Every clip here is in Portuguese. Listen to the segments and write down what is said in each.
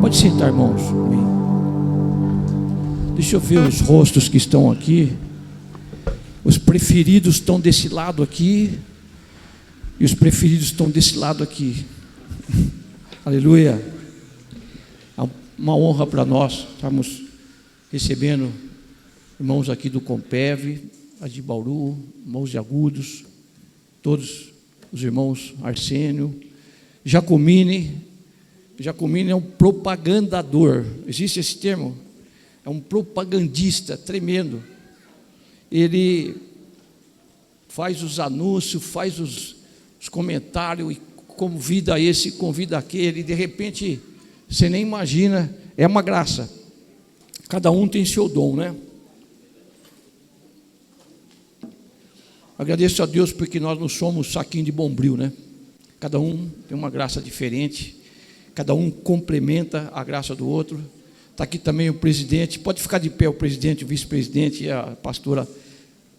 Pode sentar, irmãos. Amém. Deixa eu ver os rostos que estão aqui. Os preferidos estão desse lado aqui, e os preferidos estão desse lado aqui. Aleluia. É uma honra para nós estarmos recebendo irmãos aqui do Compev, de Bauru, irmãos de Agudos, todos os irmãos Arsênio, Jacomini. Jacomini é um propagandador, existe esse termo? É um propagandista tremendo. Ele faz os anúncios, faz os comentários, e convida esse, convida aquele, e de repente, você nem imagina, é uma graça. Cada um tem seu dom, né? Agradeço a Deus porque nós não somos saquinho de bombril, né? Cada um tem uma graça diferente, cada um complementa a graça do outro. Está aqui também o presidente, pode ficar de pé o presidente, o vice-presidente e a pastora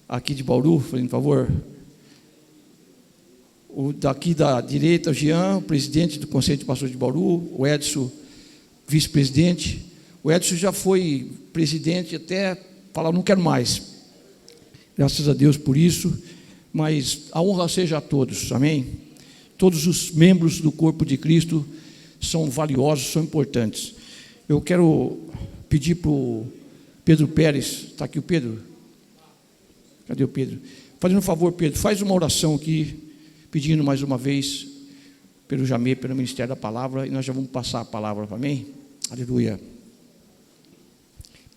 aqui de Bauru, por favor. O daqui da direita, o Jean, o presidente do Conselho de Pastores de Bauru, o Edson, vice-presidente. O Edson já foi presidente, até falar, não quero mais. Graças a Deus por isso, mas a honra seja a todos, amém? Todos os membros do corpo de Cristo são valiosos, são importantes. Eu quero pedir para o Pedro Pérez, está aqui o Pedro? Cadê o Pedro? Fazendo um favor, Pedro, faz uma oração aqui, pedindo mais uma vez pelo Jamê, pelo Ministério da Palavra, e nós já vamos passar a palavra, amém? Aleluia.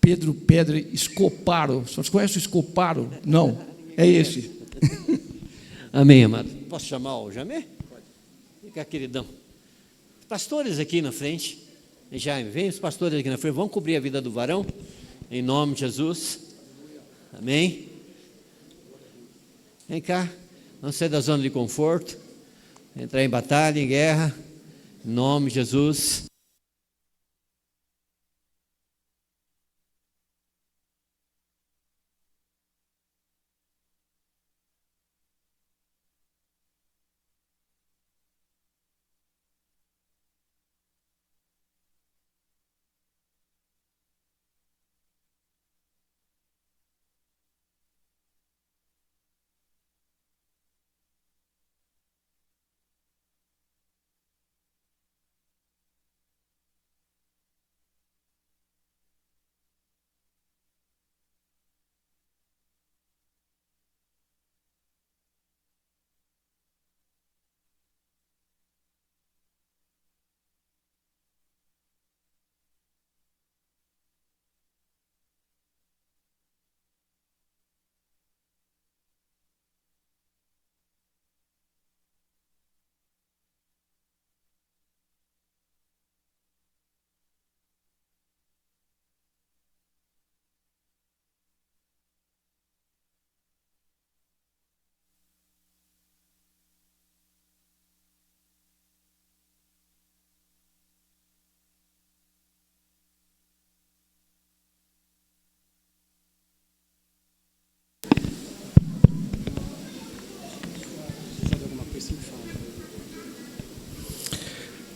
Pedro Escoparo. Vocês conhecem o Escoparo? Não, é esse. Amém, amado. Posso chamar o Jamê? Pode. Fica, queridão. Pastores aqui na frente. Jaime, vem os pastores aqui na frente. Vamos cobrir a vida do varão. Em nome de Jesus. Amém. Vem cá. Não sair da zona de conforto. Entrar em batalha, em guerra. Em nome de Jesus.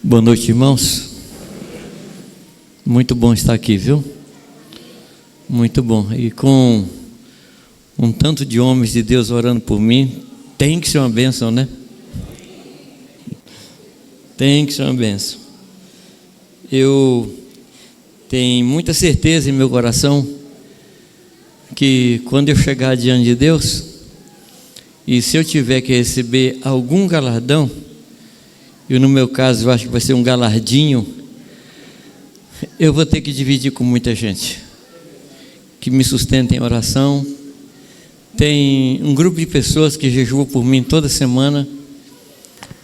Boa noite, irmãos. Muito bom estar aqui, viu? Muito bom. E com um tanto de homens de Deus orando por mim, tem que ser uma bênção, né? Tem que ser uma bênção. Eu tenho muita certeza em meu coração que quando eu chegar diante de Deus, e se eu tiver que receber algum galardão, e no meu caso eu acho que vai ser um galardinho, eu vou ter que dividir com muita gente que me sustenta em oração. Tem um grupo de pessoas que jejuam por mim toda semana,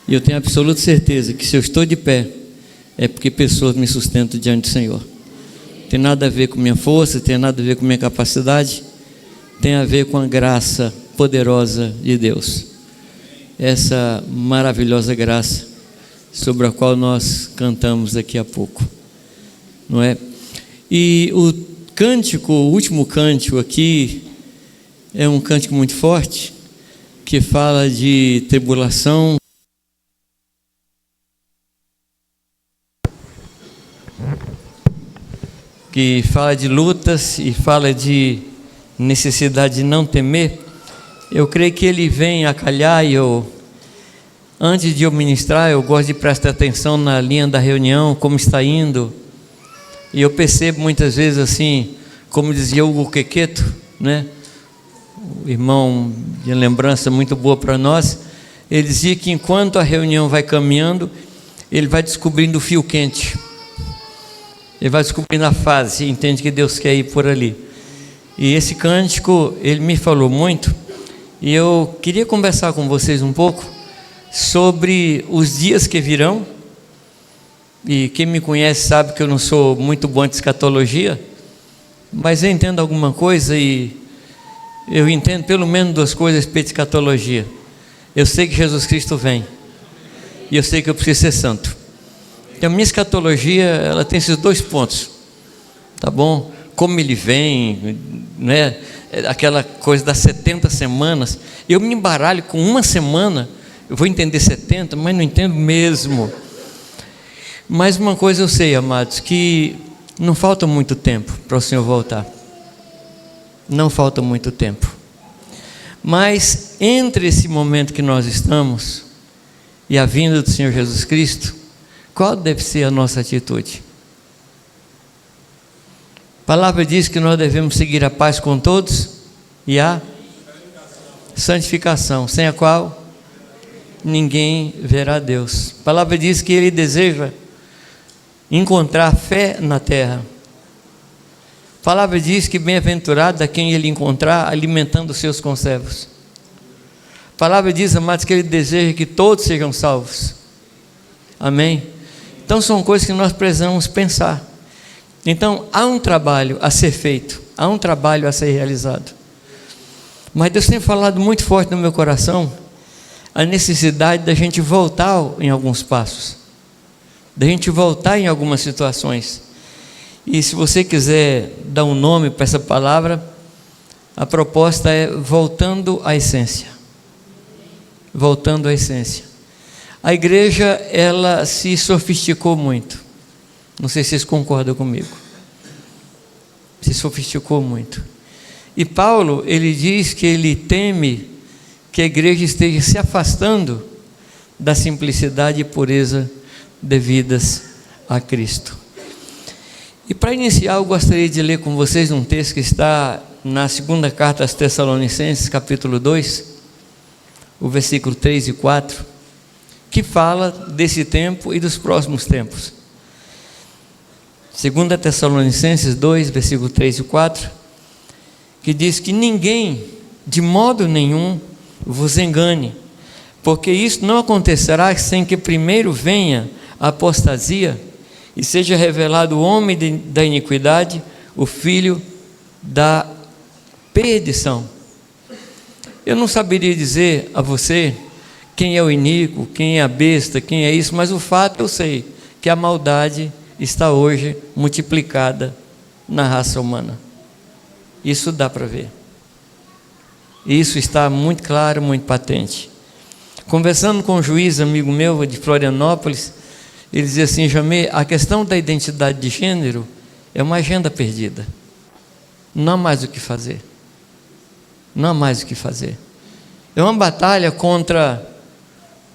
e eu tenho absoluta certeza que se eu estou de pé é porque pessoas me sustentam diante do Senhor. Tem nada a ver com minha força, tem nada a ver com minha capacidade, tem a ver com a graça poderosa de Deus, essa maravilhosa graça sobre a qual nós cantamos daqui a pouco, não é? E o cântico, o último cântico aqui, é um cântico muito forte, que fala de tribulação. que fala de lutas e fala de necessidade de não temer, eu creio que ele vem a calhar e antes de eu ministrar, eu gosto de prestar atenção na linha da reunião, como está indo, e eu percebo muitas vezes assim, como dizia Hugo Quequeto, né? O irmão de lembrança muito boa para nós, ele dizia que enquanto a reunião vai caminhando, ele vai descobrindo o fio quente, ele vai descobrindo a fase, entende que Deus quer ir por ali. E esse cântico, ele me falou muito, e eu queria conversar com vocês um pouco sobre os dias que virão. E quem me conhece sabe que eu não sou muito bom de escatologia, mas eu entendo alguma coisa, e eu entendo pelo menos 2 coisas a respeito de escatologia. Eu sei que Jesus Cristo vem, e eu sei que eu preciso ser santo. Então a minha escatologia, ela tem esses 2 pontos, tá bom? Como ele vem, né? Aquela coisa das 70 semanas, eu me embaralho com uma semana, eu vou entender 70, mas não entendo mesmo. Mas uma coisa eu sei, amados, que não falta muito tempo para o Senhor voltar. Não falta muito tempo. Mas entre esse momento que nós estamos e a vinda do Senhor Jesus Cristo, qual deve ser a nossa atitude? A palavra diz que nós devemos seguir a paz com todos e a santificação, sem a qual ninguém verá Deus. A palavra diz que Ele deseja encontrar fé na terra. A palavra diz que bem-aventurado a quem Ele encontrar alimentando os seus conservos. A palavra diz, amados, que Ele deseja que todos sejam salvos. Amém? Então são coisas que nós precisamos pensar. Então há um trabalho a ser feito, há um trabalho a ser realizado. Mas Deus tem falado muito forte no meu coração a necessidade da gente voltar em alguns passos, da gente voltar em algumas situações. E se você quiser dar um nome para essa palavra, a proposta é voltando à essência. Voltando à essência. A igreja, ela se sofisticou muito. Não sei se vocês concordam comigo. Se sofisticou muito. E Paulo, ele diz que ele teme que a igreja esteja se afastando da simplicidade e pureza devidas a Cristo. E para iniciar, eu gostaria de ler com vocês um texto que está na segunda carta aos Tessalonicenses, capítulo 2, o versículo 3 e 4, que fala desse tempo e dos próximos tempos. 2 Tessalonicenses 2, versículo 3 e 4, que diz que ninguém, de modo nenhum, vos engane, porque isso não acontecerá sem que primeiro venha a apostasia e seja revelado o homem da iniquidade, o filho da perdição. Eu não saberia dizer a você quem é o iníquo, quem é a besta, quem é isso, mas o fato eu sei, que a maldade está hoje multiplicada na raça humana. Isso dá para ver. Isso está muito claro, muito patente. Conversando com um juiz, amigo meu de Florianópolis, ele dizia assim: Jamê, a questão da identidade de gênero é uma agenda perdida. Não há mais o que fazer. Não há mais o que fazer. É uma batalha contra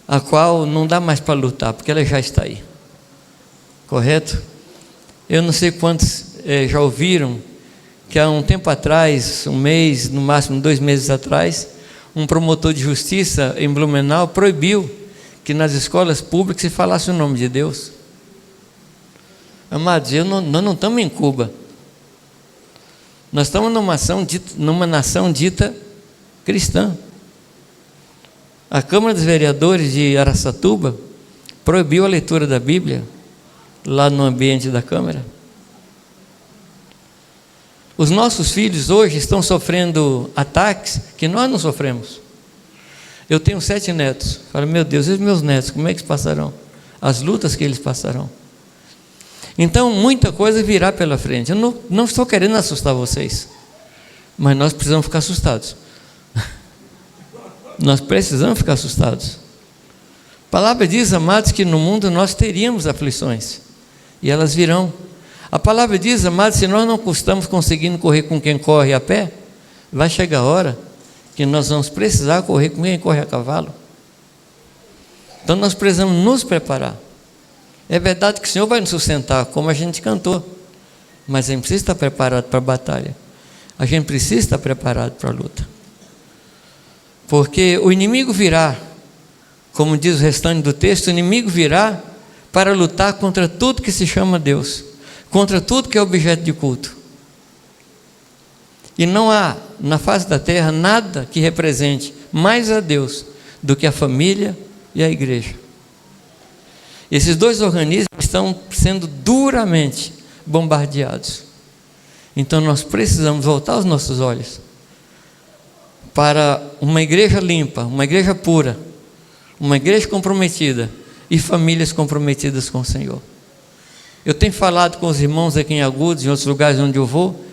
a qual não dá mais para lutar, porque ela já está aí. Correto? Eu não sei quantos já ouviram que há um tempo atrás, um mês, no máximo 2 meses atrás, um promotor de justiça em Blumenau proibiu que nas escolas públicas se falasse o nome de Deus. Amados, nós não estamos em Cuba. Nós estamos numa nação dita cristã. A Câmara dos Vereadores de Araçatuba proibiu a leitura da Bíblia lá no ambiente da Câmara. Os nossos filhos hoje estão sofrendo ataques que nós não sofremos. Eu tenho 7 netos. Falo, meu Deus, e os meus netos, como é que eles passarão? As lutas que eles passarão. Então, muita coisa virá pela frente. Eu não estou querendo assustar vocês, mas nós precisamos ficar assustados. Nós precisamos ficar assustados. A palavra diz, amados, que no mundo nós teríamos aflições, e elas virão. A palavra diz, amados, se nós não estamos conseguindo correr com quem corre a pé, vai chegar a hora que nós vamos precisar correr com quem corre a cavalo. Então nós precisamos nos preparar. É verdade que o Senhor vai nos sustentar, como a gente cantou, mas a gente precisa estar preparado para a batalha. A gente precisa estar preparado para a luta. Porque o inimigo virá, como diz o restante do texto, o inimigo virá para lutar contra tudo que se chama Deus, contra tudo que é objeto de culto. E não há na face da terra nada que represente mais a Deus do que a família e a igreja. Esses dois organismos estão sendo duramente bombardeados. Então nós precisamos voltar os nossos olhos para uma igreja limpa, uma igreja pura, uma igreja comprometida e famílias comprometidas com o Senhor. Eu tenho falado com os irmãos aqui em Agudos, em outros lugares onde eu vou,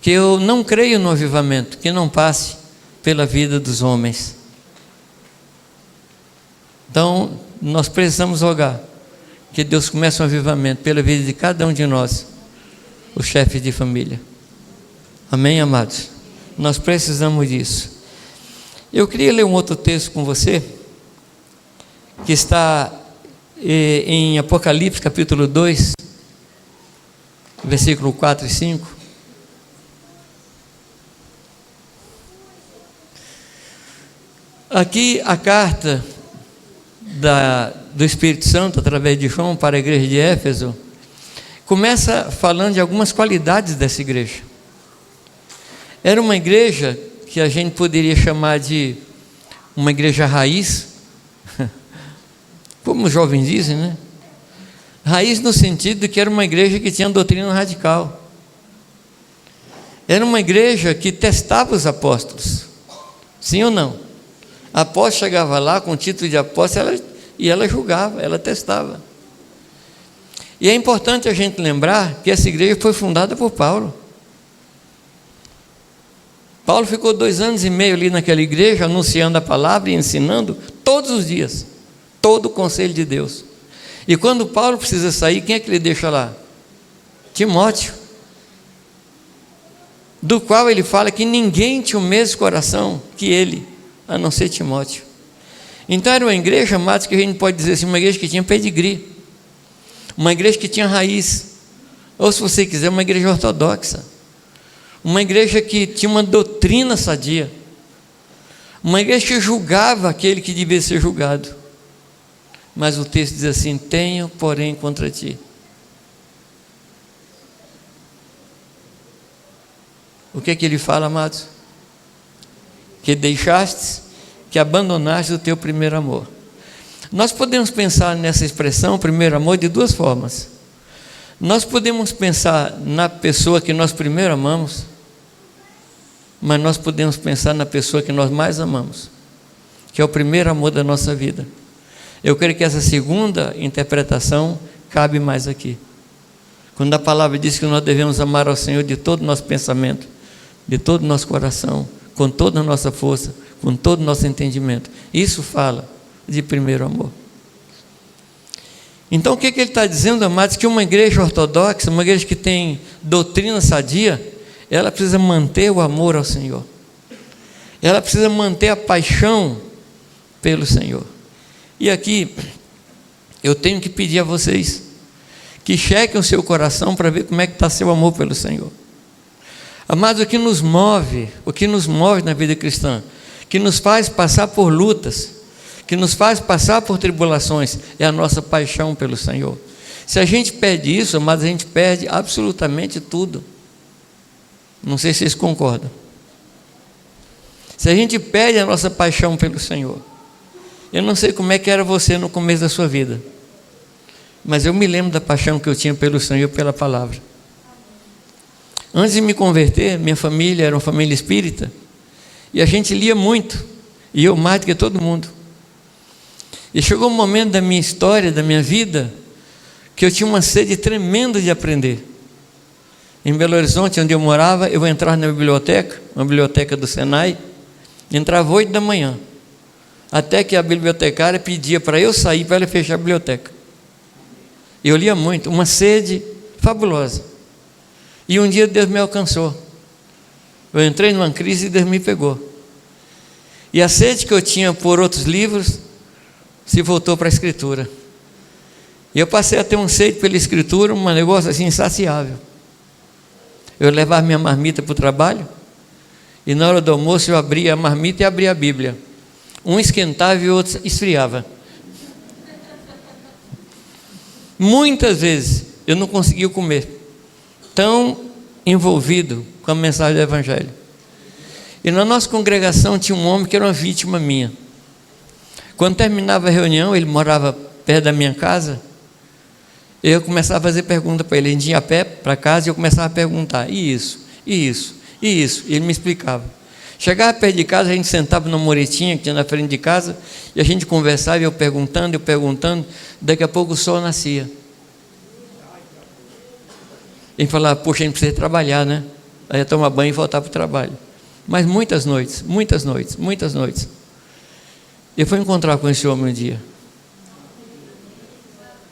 que eu não creio no avivamento que não passe pela vida dos homens. Então, nós precisamos rogar que Deus comece um avivamento pela vida de cada um de nós, os chefes de família. Amém, amados? Nós precisamos disso. Eu queria ler um outro texto com você, que está em Apocalipse capítulo 2, versículo 4 e 5. Aqui a carta do Espírito Santo, através de João, para a igreja de Éfeso, começa falando de algumas qualidades dessa igreja. Era uma igreja que a gente poderia chamar de uma igreja raiz, como os jovens dizem, né? Raiz no sentido de que era uma igreja que tinha doutrina radical. Era uma igreja que testava os apóstolos, sim ou não? A apóstolo chegava lá com o título de apóstolo e ela julgava, ela testava. E é importante a gente lembrar que essa igreja foi fundada por Paulo. Paulo ficou 2 anos e meio ali naquela igreja, anunciando a palavra e ensinando todos os dias, todo o conselho de Deus. E quando Paulo precisa sair, quem é que ele deixa lá? Timóteo, do qual ele fala que ninguém tinha o mesmo coração que ele, a não ser Timóteo. Então era uma igreja, amados, que a gente pode dizer assim, uma igreja que tinha pedigree, uma igreja que tinha raiz, ou se você quiser, uma igreja ortodoxa, uma igreja que tinha uma doutrina sadia, uma igreja que julgava aquele que devia ser julgado. Mas o texto diz assim: tenho, porém, contra ti. O que é que ele fala, amados? Que deixastes, que abandonaste o teu primeiro amor. Nós podemos pensar nessa expressão, primeiro amor, de 2 formas. Nós podemos pensar na pessoa que nós primeiro amamos, mas nós podemos pensar na pessoa que nós mais amamos, que é o primeiro amor da nossa vida. Eu creio que essa segunda interpretação cabe mais aqui. Quando a palavra diz que nós devemos amar ao Senhor de todo o nosso pensamento, de todo o nosso coração, com toda a nossa força, com todo o nosso entendimento. Isso fala de primeiro amor. Então o que ele está dizendo, amados? Que uma igreja ortodoxa, uma igreja que tem doutrina sadia, ela precisa manter o amor ao Senhor. Ela precisa manter a paixão pelo Senhor. E aqui, eu tenho que pedir a vocês que chequem o seu coração para ver como é que está seu amor pelo Senhor. Amados, o que nos move na vida cristã, que nos faz passar por lutas, que nos faz passar por tribulações, é a nossa paixão pelo Senhor. Se a gente perde isso, amados, a gente perde absolutamente tudo. Não sei se vocês concordam. Se a gente perde a nossa paixão pelo Senhor, eu não sei como é que era você no começo da sua vida, mas eu me lembro da paixão que eu tinha pelo Senhor e pela palavra. Antes de me converter, minha família era uma família espírita, e a gente lia muito, e eu mais do que todo mundo. E chegou um momento da minha história, da minha vida, que eu tinha uma sede tremenda de aprender. Em Belo Horizonte, onde eu morava, eu entrava na biblioteca, uma biblioteca do Senai, entrava 8 da manhã, até que a bibliotecária pedia para eu sair, para ela fechar a biblioteca. Eu lia muito, uma sede fabulosa. E um dia Deus me alcançou. Eu entrei numa crise e Deus me pegou. E a sede que eu tinha por outros livros se voltou para a Escritura. E eu passei a ter um sede pela Escritura, um negócio assim insaciável. Eu levava minha marmita para o trabalho, e na hora do almoço eu abria a marmita e abria a Bíblia. Um esquentava e o outro esfriava. Muitas vezes eu não conseguia comer, tão envolvido com a mensagem do Evangelho. E na nossa congregação tinha um homem que era uma vítima minha. Quando terminava a reunião, ele morava perto da minha casa, eu começava a fazer pergunta para ele. Ele ia a pé para casa e eu começava a perguntar: e isso, e isso, e isso. E ele me explicava. Chegava perto de casa, a gente sentava numa muretinha que tinha na frente de casa, e a gente conversava, e eu perguntando, daqui a pouco o sol nascia. Ele falava: poxa, a gente precisa trabalhar, né? Aí ia tomar banho e voltar para o trabalho. Mas muitas noites, eu fui encontrar com esse homem um dia.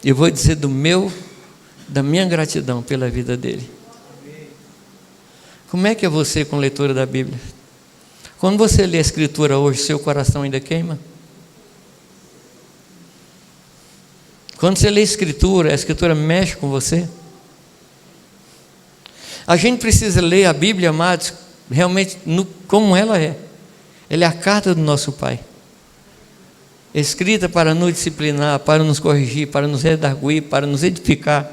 Eu vou dizer da minha gratidão pela vida dele. Como é que é você com a leitura da Bíblia? Quando você lê a Escritura hoje, seu coração ainda queima? Quando você lê a Escritura mexe com você? A gente precisa ler a Bíblia, amados, realmente como ela é. Ela é a carta do nosso Pai, escrita para nos disciplinar, para nos corrigir, para nos redarguir, para nos edificar,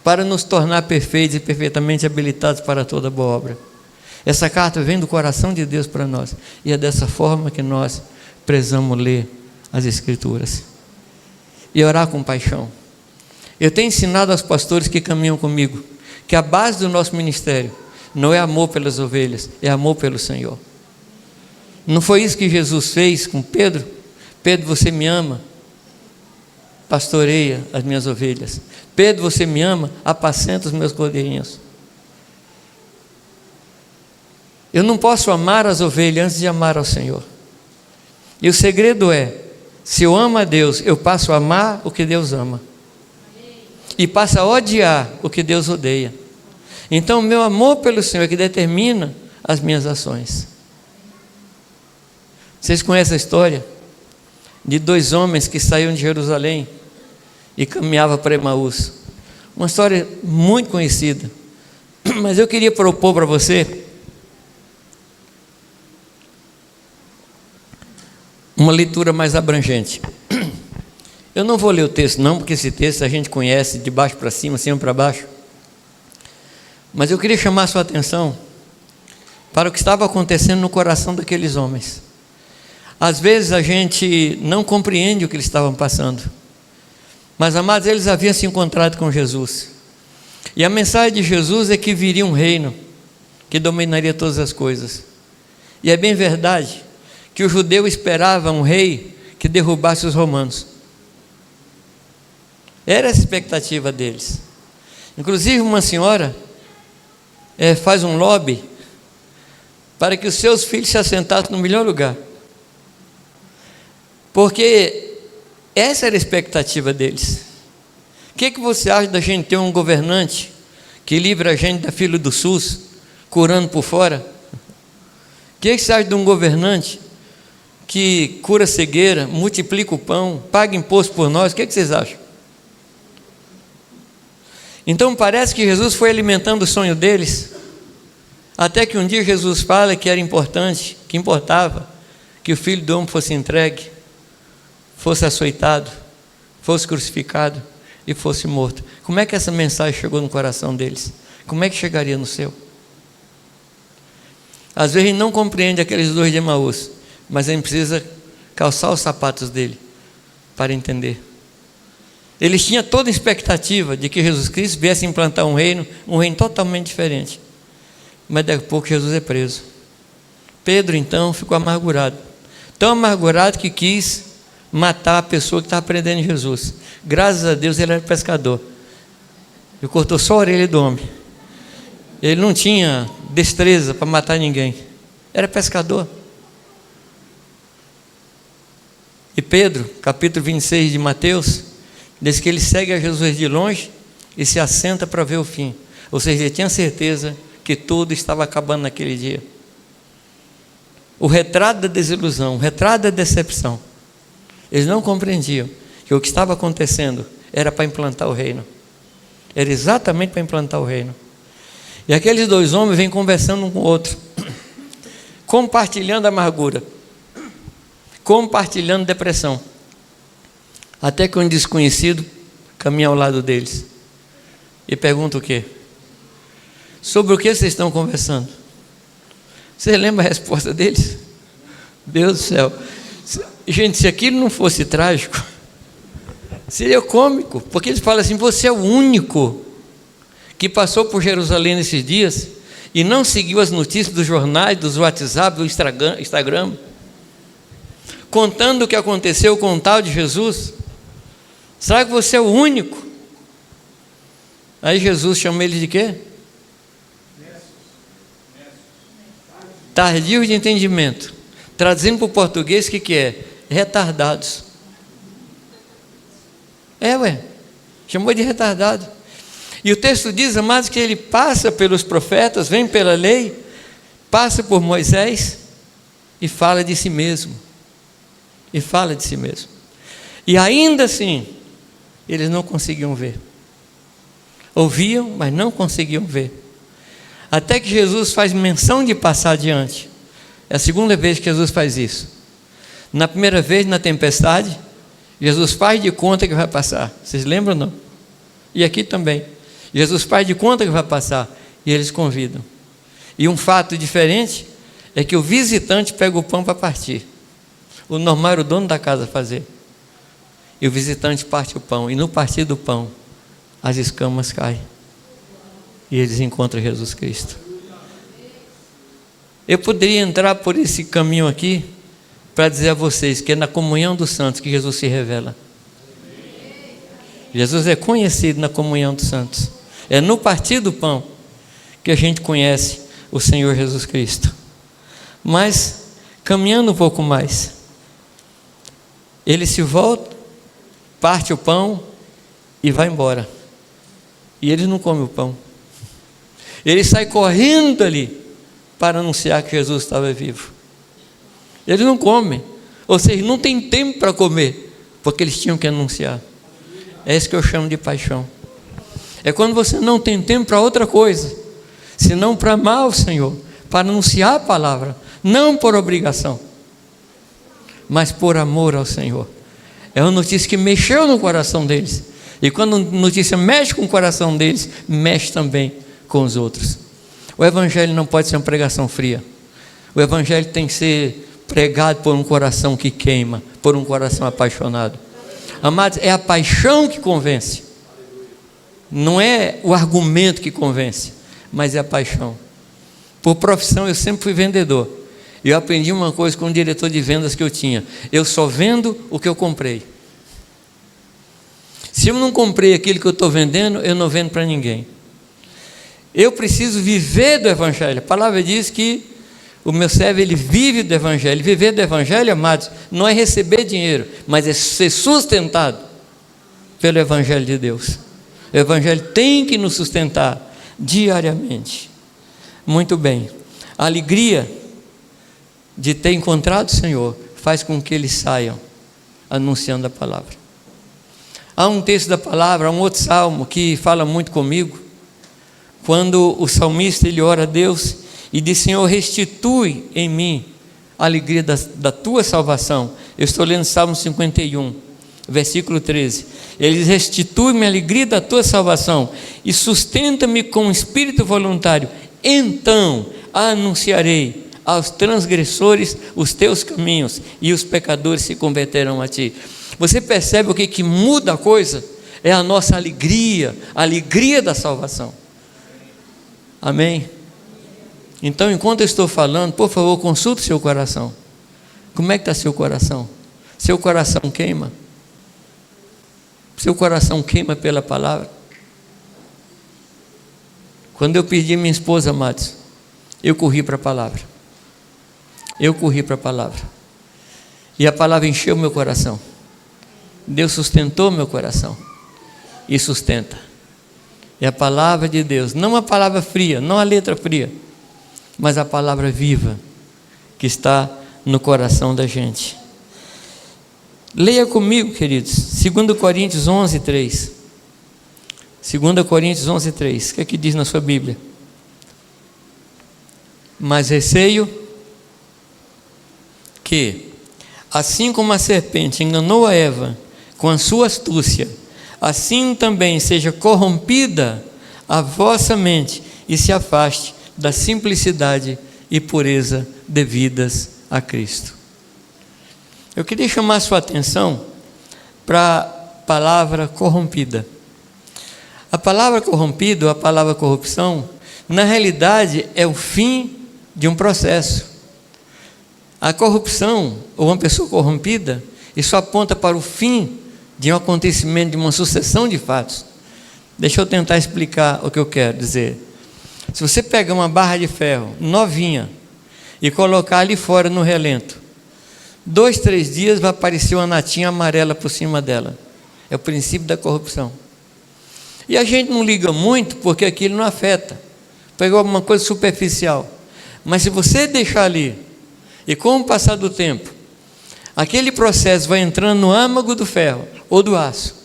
para nos tornar perfeitos e perfeitamente habilitados para toda boa obra. Essa carta vem do coração de Deus para nós, e é dessa forma que nós precisamos ler as Escrituras e orar com paixão. Eu tenho ensinado aos pastores que caminham comigo que a base do nosso ministério não é amor pelas ovelhas, é amor pelo Senhor. Não foi isso que Jesus fez com Pedro? Pedro, você me ama? Pastoreia as minhas ovelhas. Pedro, você me ama? Apacenta os meus cordeirinhos. Eu não posso amar as ovelhas antes de amar ao Senhor. E o segredo é, se eu amo a Deus, eu passo a amar o que Deus ama. E passo a odiar o que Deus odeia. Então, o meu amor pelo Senhor é que determina as minhas ações. Vocês conhecem a história de dois homens que saíram de Jerusalém e caminhavam para Emaús? Uma história muito conhecida. Mas eu queria propor para você uma leitura mais abrangente. Eu não vou ler o texto não, porque esse texto a gente conhece de baixo para cima, cima para baixo. Mas eu queria chamar a sua atenção para o que estava acontecendo no coração daqueles homens. Às vezes a gente não compreende o que eles estavam passando. Mas, amados, eles haviam se encontrado com Jesus. E a mensagem de Jesus é que viria um reino que dominaria todas as coisas. E é bem verdade que o judeu esperava um rei que derrubasse os romanos. Era essa a expectativa deles. Inclusive uma senhora faz um lobby para que os seus filhos se assentassem no melhor lugar. Porque essa era a expectativa deles. O que você acha da gente ter um governante que livra a gente da fila do SUS, curando por fora? O que você acha de um governante que cura cegueira, multiplica o pão, paga imposto por nós? O que vocês acham? Então parece que Jesus foi alimentando o sonho deles, até que um dia Jesus fala que era importante, que importava que o Filho do Homem fosse entregue, fosse açoitado, fosse crucificado e fosse morto. Como é que essa mensagem chegou no coração deles? Como é que chegaria no seu? Às vezes a gente não compreende aqueles dois de Emaús, mas a gente precisa calçar os sapatos dele para entender. Eles tinham toda a expectativa de que Jesus Cristo viesse implantar um reino totalmente diferente. Mas daqui a pouco Jesus é preso. Pedro então ficou amargurado. Tão amargurado que quis matar a pessoa que estava prendendo Jesus. Graças a Deus ele era pescador. Ele cortou só a orelha do homem. Ele não tinha destreza para matar ninguém. Era pescador. E Pedro, capítulo 26 de Mateus, diz que ele segue a Jesus de longe e se assenta para ver o fim. Ou seja, ele tinha certeza que tudo estava acabando naquele dia. O retrato da desilusão, o retrato da decepção. Eles não compreendiam que o que estava acontecendo era para implantar o reino. Era exatamente para implantar o reino. E aqueles dois homens vêm conversando um com o outro, compartilhando amargura, compartilhando depressão. Até que um desconhecido caminha ao lado deles e pergunta o quê? Sobre o que vocês estão conversando? Você lembra a resposta deles? Deus do céu. Gente, se aquilo não fosse trágico, seria cômico, porque eles falam assim: você é o único que passou por Jerusalém nesses dias e não seguiu as notícias dos jornais, dos WhatsApp, do Instagram, contando o que aconteceu com o tal de Jesus. Será que você é o único? Aí Jesus chama eles de quê? Tardios de entendimento. Traduzindo para o português, o que é? Retardados. Chamou de retardado. E o texto diz, amados, que ele passa pelos profetas, vem pela lei, passa por Moisés e fala de si mesmo. E fala de si mesmo. E ainda assim, eles não conseguiam ver. Ouviam, mas não conseguiam ver. Até que Jesus faz menção de passar adiante. É a segunda vez que Jesus faz isso. Na primeira vez, na tempestade, Jesus faz de conta que vai passar. Vocês lembram ou não? E aqui também. Jesus faz de conta que vai passar. E eles convidam. E um fato diferente é que o visitante pega o pão para partir. O normal era o dono da casa fazer. E o visitante parte o pão. E no partir do pão, as escamas caem. E eles encontram Jesus Cristo. Eu poderia entrar por esse caminho aqui para dizer a vocês que é na comunhão dos santos que Jesus se revela. Jesus é conhecido na comunhão dos santos. É no partir do pão que a gente conhece o Senhor Jesus Cristo. Mas, caminhando um pouco mais, ele se volta, parte o pão e vai embora. E ele não come o pão. Ele sai correndo ali para anunciar que Jesus estava vivo. Eles não comem, ou seja, não tem tempo para comer, porque eles tinham que anunciar. É isso que eu chamo de paixão. É quando você não tem tempo para outra coisa, senão para amar o Senhor, para anunciar a palavra, não por obrigação, mas por amor ao Senhor. É uma notícia que mexeu no coração deles, e quando a notícia mexe com o coração deles, mexe também com os outros. O Evangelho não pode ser uma pregação fria. O Evangelho tem que ser pregado por um coração que queima, por um coração apaixonado. Amados, é a paixão que convence. Não é o argumento que convence, mas é a paixão. Por profissão, eu sempre fui vendedor. E eu aprendi uma coisa com o diretor de vendas que eu tinha: eu só vendo o que eu comprei. Se eu não comprei aquilo que eu estou vendendo, eu não vendo para ninguém. Eu preciso viver do Evangelho. A palavra diz que o meu servo, ele vive do Evangelho. Viver do Evangelho, amados, não é receber dinheiro, mas é ser sustentado pelo Evangelho de Deus. O Evangelho tem que nos sustentar diariamente. Muito bem. A alegria de ter encontrado o Senhor faz com que eles saiam anunciando a palavra. Há um texto da palavra, há um outro salmo que fala muito comigo, quando o salmista ele ora a Deus e diz: Senhor, restitui em mim a alegria da tua salvação. Eu estou lendo Salmo 51, versículo 13. Ele diz: restitui-me a alegria da tua salvação e sustenta-me com um espírito voluntário. Então anunciarei aos transgressores os teus caminhos e os pecadores se converterão a ti. Você percebe o que muda a coisa? É a nossa alegria, a alegria da salvação. Amém? Então, enquanto eu estou falando, por favor, consulte seu coração. Como é que está seu coração? Seu coração queima? Seu coração queima pela palavra? Quando eu perdi minha esposa, amados, eu corri para a palavra. Eu corri para a palavra. E a palavra encheu meu coração. Deus sustentou meu coração. E sustenta. É a palavra de Deus, não a palavra fria, não a letra fria, mas a palavra viva que está no coração da gente. Leia comigo, queridos, 2 Coríntios 11, 3. 2 Coríntios 11, 3. O que é que diz na sua Bíblia? Mas receio que, assim como a serpente enganou a Eva com a sua astúcia, assim também seja corrompida a vossa mente e se afaste da simplicidade e pureza devidas a Cristo. Eu queria chamar a sua atenção para a palavra corrompida. A palavra corrompido, a palavra corrupção, na realidade é o fim de um processo. A corrupção, ou uma pessoa corrompida, isso aponta para o fim de um acontecimento, de uma sucessão de fatos. Deixa eu tentar explicar o que eu quero dizer. Se você pegar uma barra de ferro novinha e colocar ali fora no relento, 2, 3 dias vai aparecer uma natinha amarela por cima dela. É o princípio da corrupção. E a gente não liga muito porque aquilo não afeta. Pegou alguma coisa superficial. Mas se você deixar ali, e com o passar do tempo, aquele processo vai entrando no âmago do ferro ou do aço,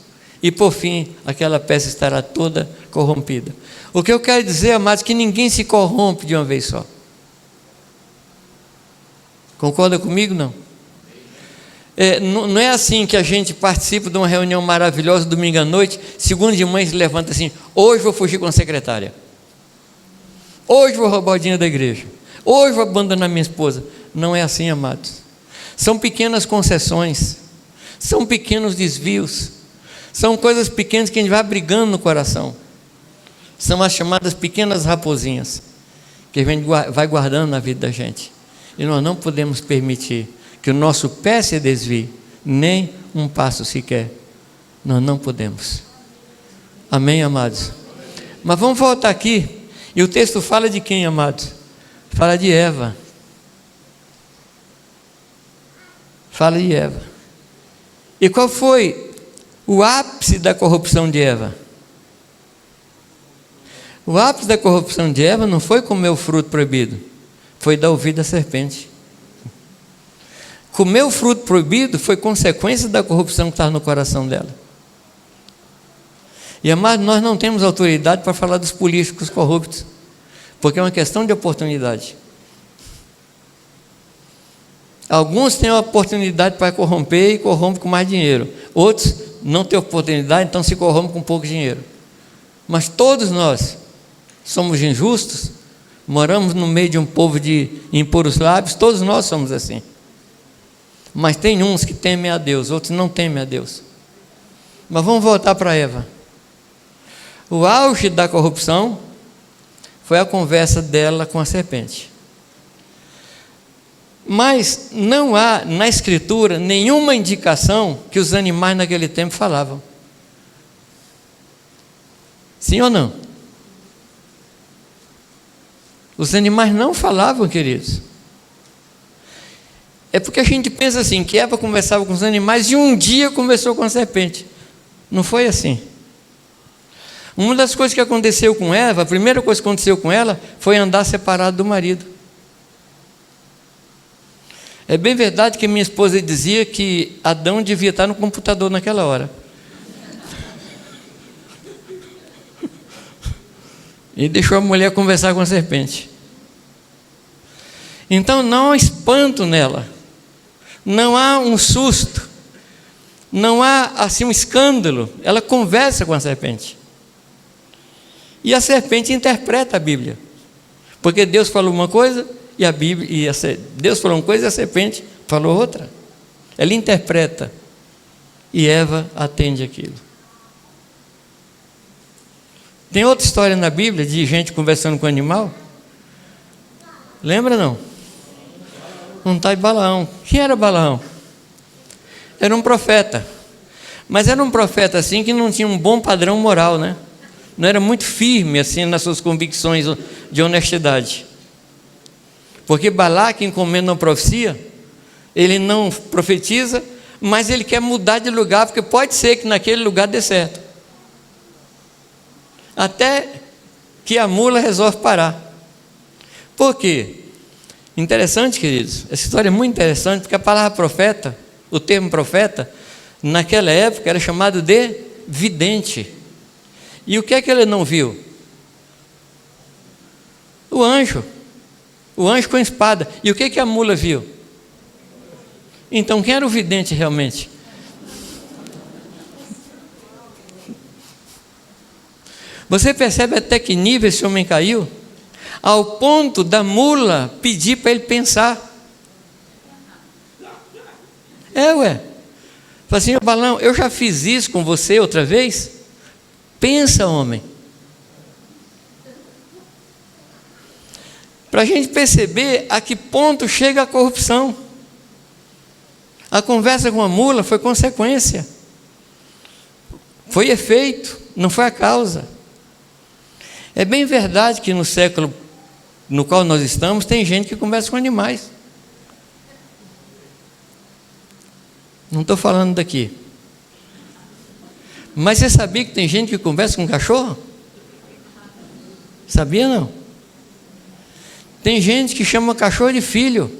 e por fim aquela peça estará toda corrompida. O que eu quero dizer, amados, é que ninguém se corrompe de uma vez só. Concorda comigo? Não? Não é assim que a gente participa de uma reunião maravilhosa domingo à noite, segunda de manhã se levanta assim: hoje vou fugir com a secretária, hoje vou roubar o dinheiro da igreja, hoje vou abandonar minha esposa. Não é assim, amados. São pequenas concessões, são pequenos desvios, são coisas pequenas que a gente vai brigando no coração. São as chamadas pequenas raposinhas que a gente vai guardando na vida da gente. E nós não podemos permitir que o nosso pé se desvie, nem um passo sequer. Nós não podemos. Amém, amados? Mas vamos voltar aqui. E o texto fala de quem, amados? Fala de Eva. Fala de Eva. E qual foi o ápice da corrupção de Eva? O ápice da corrupção de Eva não foi comer o fruto proibido, foi dar ouvido à serpente. Comer o fruto proibido foi consequência da corrupção que estava no coração dela. E amados, nós não temos autoridade para falar dos políticos corruptos, porque é uma questão de oportunidade. Alguns têm a oportunidade para corromper e corrompem com mais dinheiro. Outros não têm oportunidade, então se corrompem com pouco dinheiro. Mas todos nós somos injustos, moramos no meio de um povo de impuros lábios, todos nós somos assim. Mas tem uns que temem a Deus, outros não temem a Deus. Mas vamos voltar para Eva. O auge da corrupção foi a conversa dela com a serpente. Mas não há na Escritura nenhuma indicação que os animais naquele tempo falavam. Sim ou não? Os animais não falavam, queridos. É porque a gente pensa assim, que Eva conversava com os animais e um dia conversou com a serpente. Não foi assim. Uma das coisas que aconteceu com Eva, a primeira coisa que aconteceu com ela, foi andar separado do marido. É bem verdade que minha esposa dizia que Adão devia estar no computador naquela hora. E deixou a mulher conversar com a serpente. Então não há espanto nela, não há um susto, não há assim um escândalo. Ela conversa com a serpente. E a serpente interpreta a Bíblia, porque Deus falou uma coisa e a Bíblia, Deus falou uma coisa e a serpente falou outra. Ela interpreta e Eva atende aquilo. Tem outra história na Bíblia de gente conversando com animal. Lembra não? Um tal de Balaão. Quem era Balaão? Era um profeta. Mas era um profeta assim que não tinha um bom padrão moral, né? Não era muito firme assim nas suas convicções de honestidade. Porque Balaque encomenda uma profecia, ele não profetiza, mas ele quer mudar de lugar, porque pode ser que naquele lugar dê certo. até que a mula resolve parar. Por quê? Interessante, queridos, essa história é muito interessante, porque a palavra profeta, o termo profeta, naquela época era chamado de vidente. E o que é que ele não viu? O anjo com a espada. E o que é que a mula viu? Então quem era o vidente realmente? Você percebe até que nível esse homem caiu? Ao ponto da mula pedir para ele pensar. Fala assim: Balaão, eu já fiz isso com você outra vez? Pensa, homem. Para a gente perceber a que ponto chega a corrupção. A conversa com a mula foi consequência, foi efeito, não foi a causa. É bem verdade que no século no qual nós estamos, tem gente que conversa com animais. Não estou falando daqui. Mas você sabia que tem gente que conversa com cachorro? Sabia não? Tem gente que chama cachorro de filho.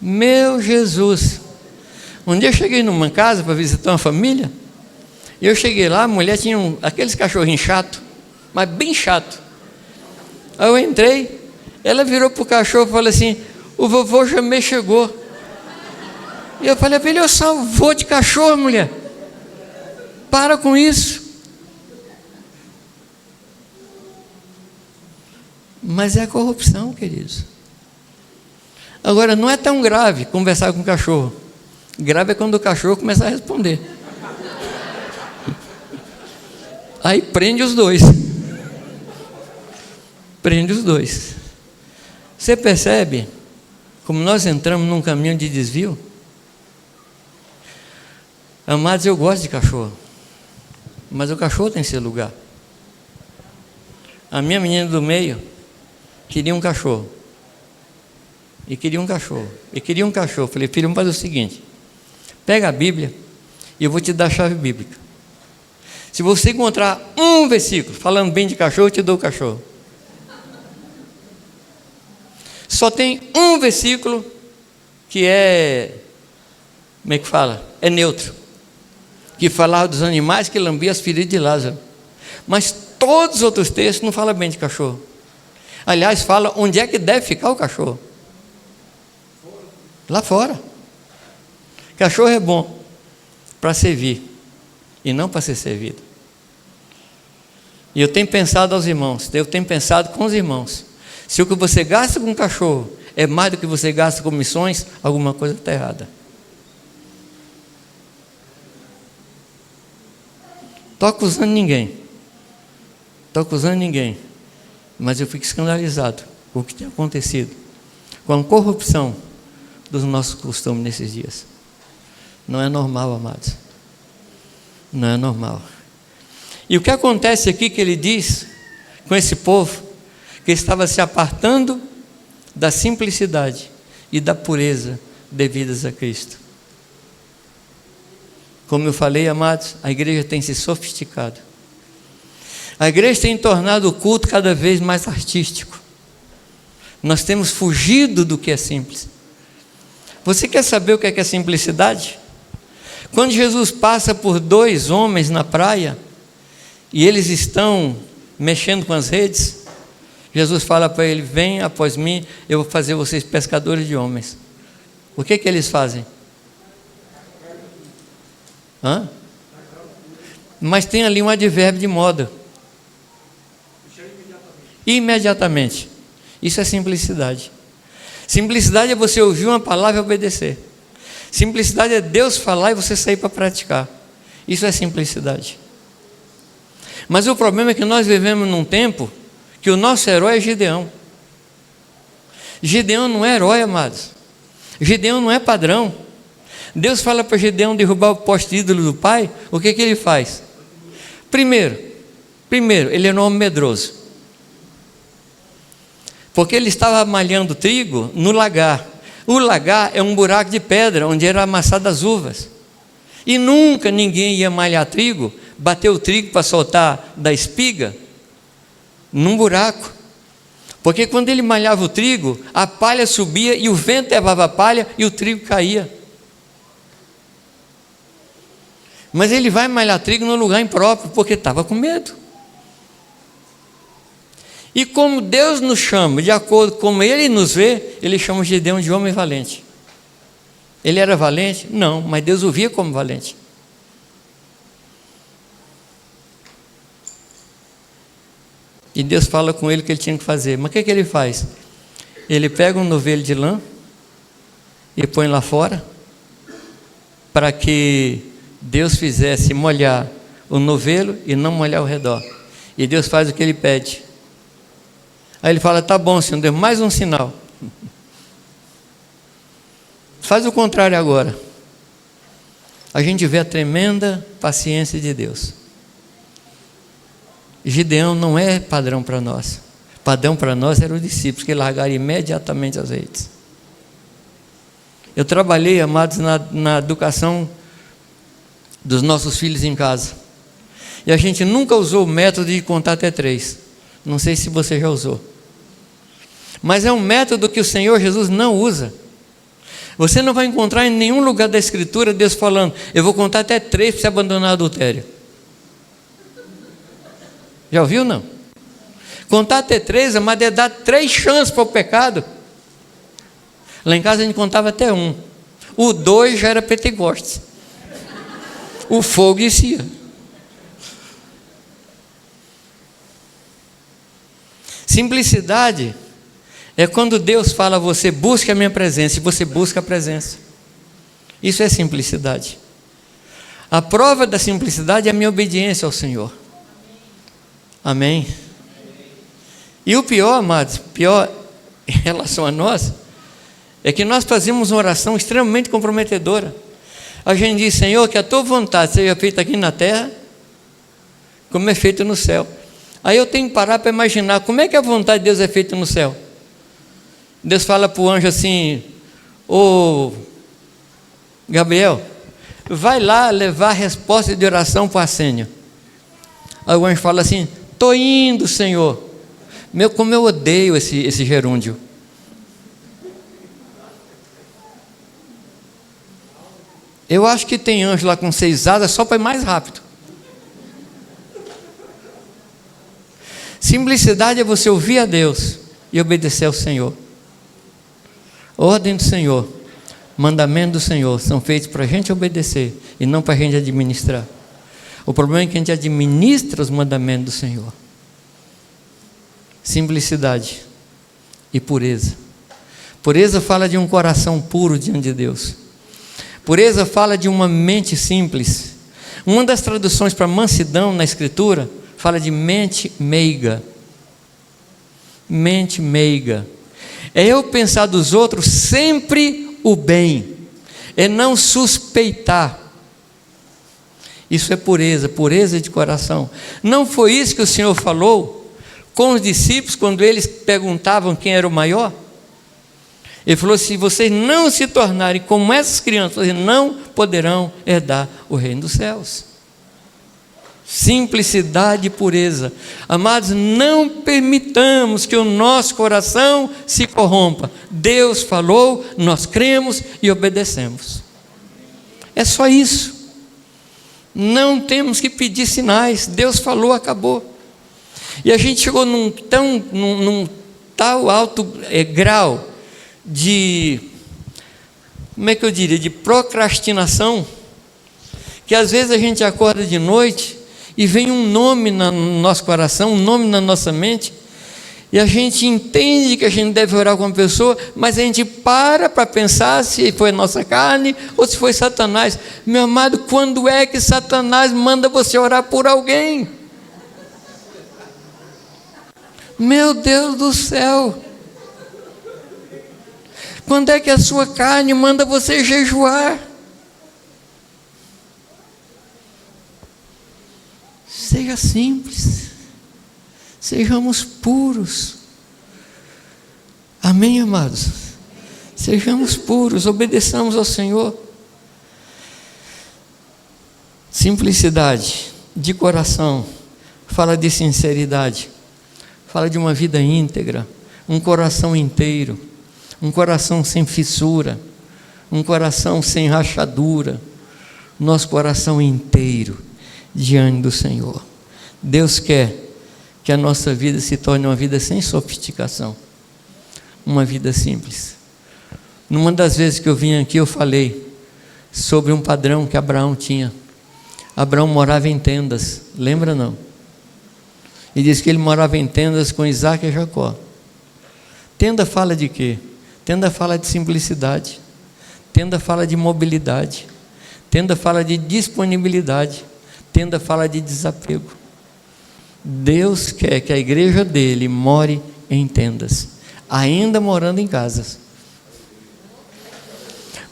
Meu Jesus! Um dia eu cheguei numa casa para visitar uma família, e eu cheguei lá, a mulher tinha aqueles cachorrinhos chatos, mas bem chato. Aí eu entrei, ela virou para o cachorro e falou assim: o vovô Jamê chegou. E eu falei: eu sou avô de cachorro, mulher. Para com isso. Mas é corrupção, queridos. Agora, não é tão grave conversar com o cachorro. Grave é quando o cachorro começa a responder. Aí prende os dois. Prende os dois. Você percebe como nós entramos num caminho de desvio? Amados, eu gosto de cachorro, mas o cachorro tem seu lugar. A minha menina do meio queria um cachorro. E queria um cachorro. E queria um cachorro. Falei: filho, vamos fazer o seguinte: pega a Bíblia e eu vou te dar a chave bíblica. Se você encontrar um versículo falando bem de cachorro, eu te dou o cachorro. Só tem um versículo que é, como é que fala? É neutro, que falava dos animais que lambiam as feridas de Lázaro. Mas todos os outros textos não falam bem de cachorro. Aliás, fala onde é que deve ficar o cachorro. Lá fora. Cachorro é bom para servir e não para ser servido. E eu tenho pensado aos irmãos, eu tenho pensado com os irmãos: se o que você gasta com cachorro é mais do que você gasta com missões, alguma coisa está errada. Estou acusando ninguém, mas eu fico escandalizado com o que tem acontecido, com a corrupção dos nossos costumes nesses dias. Não é normal, amados. Não é normal. E o que acontece aqui que ele diz com esse povo, que estava se apartando da simplicidade e da pureza devidas a Cristo. Como eu falei, amados, a igreja tem se sofisticado. A igreja tem tornado o culto cada vez mais artístico. Nós temos fugido do que é simples. Você quer saber o que é simplicidade? Quando Jesus passa por dois homens na praia, e eles estão mexendo com as redes, Jesus fala para ele: vem após mim, eu vou fazer vocês pescadores de homens. O que eles fazem? Mas tem ali um advérbio de moda. Imediatamente. Isso é simplicidade. Simplicidade é você ouvir uma palavra e obedecer. Simplicidade é Deus falar e você sair para praticar. Isso é simplicidade. Mas o problema é que nós vivemos num tempo que o nosso herói é Gideão. Gideão não é herói, amados. Gideão não é padrão. Deus fala para Gideão derrubar o poste ídolo do pai. O que ele faz? Primeiro, ele era um homem medroso, porque ele estava malhando trigo no lagar. O lagar é um buraco de pedra onde era amassadas as uvas, e nunca ninguém ia malhar trigo bater o trigo para soltar da espiga? Num buraco. Porque quando ele malhava o trigo, a palha subia e o vento levava a palha e o trigo caía. Mas ele vai malhar trigo no lugar impróprio, porque estava com medo. E como Deus nos chama, de acordo com como Ele nos vê, Ele chama Gideão de homem valente. Ele era valente? Não, mas Deus o via como valente. E Deus fala com ele o que ele tinha que fazer. Mas o que ele faz? Ele pega um novelo de lã e põe lá fora, para que Deus fizesse molhar o novelo e não molhar ao redor. E Deus faz o que ele pede. Aí ele fala: tá bom, Senhor, deu mais um sinal. Faz o contrário agora. A gente vê a tremenda paciência de Deus. Gideão não é padrão para nós. Padrão para nós eram os discípulos que largaram imediatamente as redes. Eu trabalhei, amados, na educação dos nossos filhos em casa. E a gente nunca usou o método de contar até 3. Não sei se você já usou. Mas é um método que o Senhor Jesus não usa. Você não vai encontrar em nenhum lugar da Escritura Deus falando: eu vou contar até 3 para você abandonar o adultério. Já ouviu, não? Contar até 3, mas é dar 3 chances para o pecado. Lá em casa a gente contava até 1. O 2 já era Pentecostes. O fogo descia. Simplicidade é quando Deus fala a você: busque a minha presença, e você busca a presença. Isso é simplicidade. A prova da simplicidade é a minha obediência ao Senhor. Amém? E o pior, amados, pior em relação a nós, é que nós fazemos uma oração extremamente comprometedora. A gente diz: Senhor, que a tua vontade seja feita aqui na terra, como é feita no céu. Aí eu tenho que parar para imaginar como é que a vontade de Deus é feita no céu. Deus fala para o anjo assim: ô Gabriel, vai lá levar a resposta de oração para o Arsênio. Aí o anjo fala assim: estou indo, Senhor. Como eu odeio esse gerúndio. Eu acho que tem anjo lá com 6 asas só para ir mais rápido. Simplicidade é você ouvir a Deus e obedecer ao Senhor. Ordem do Senhor, mandamento do Senhor são feitos para a gente obedecer e não para a gente administrar. O problema é que a gente administra os mandamentos do Senhor. Simplicidade e pureza. Pureza fala de um coração puro diante de Deus. Pureza fala de uma mente simples. Uma das traduções para mansidão na Escritura fala de mente meiga. Mente meiga. É eu pensar dos outros sempre o bem. É não suspeitar. Isso é pureza, pureza de coração. Não foi isso que o Senhor falou com os discípulos quando eles perguntavam quem era o maior? Ele falou: se vocês não se tornarem como essas crianças, vocês não poderão herdar o reino dos céus. Simplicidade e pureza. Amados, não permitamos que o nosso coração se corrompa. Deus falou, nós cremos e obedecemos. É só isso. Não temos que pedir sinais. Deus falou, acabou. E a gente chegou num tal alto grau de, como é que eu diria, de procrastinação, que às vezes a gente acorda de noite e vem um nome no nosso coração, um nome na nossa mente, e a gente entende que a gente deve orar com uma pessoa, mas a gente para pensar se foi a nossa carne ou se foi Satanás. Meu amado, quando é que Satanás manda você orar por alguém? Meu Deus do céu! Quando é que a sua carne manda você jejuar? Seja simples, sejamos puros. Amém, amados? Sejamos puros, obedeçamos ao Senhor. Simplicidade de coração, fala de sinceridade, fala de uma vida íntegra, um coração inteiro, um coração sem fissura, um coração sem rachadura, nosso coração inteiro diante do Senhor. Deus quer que a nossa vida se torne uma vida sem sofisticação, uma vida simples. Numa das vezes que eu vim aqui, eu falei sobre um padrão que Abraão tinha. Abraão morava em tendas, lembra não? E diz que ele morava em tendas com Isaac e Jacó. Tenda fala de quê? Tenda fala de simplicidade, tenda fala de mobilidade, tenda fala de disponibilidade, tenda fala de desapego. Deus quer que a igreja dele more em tendas, ainda morando em casas.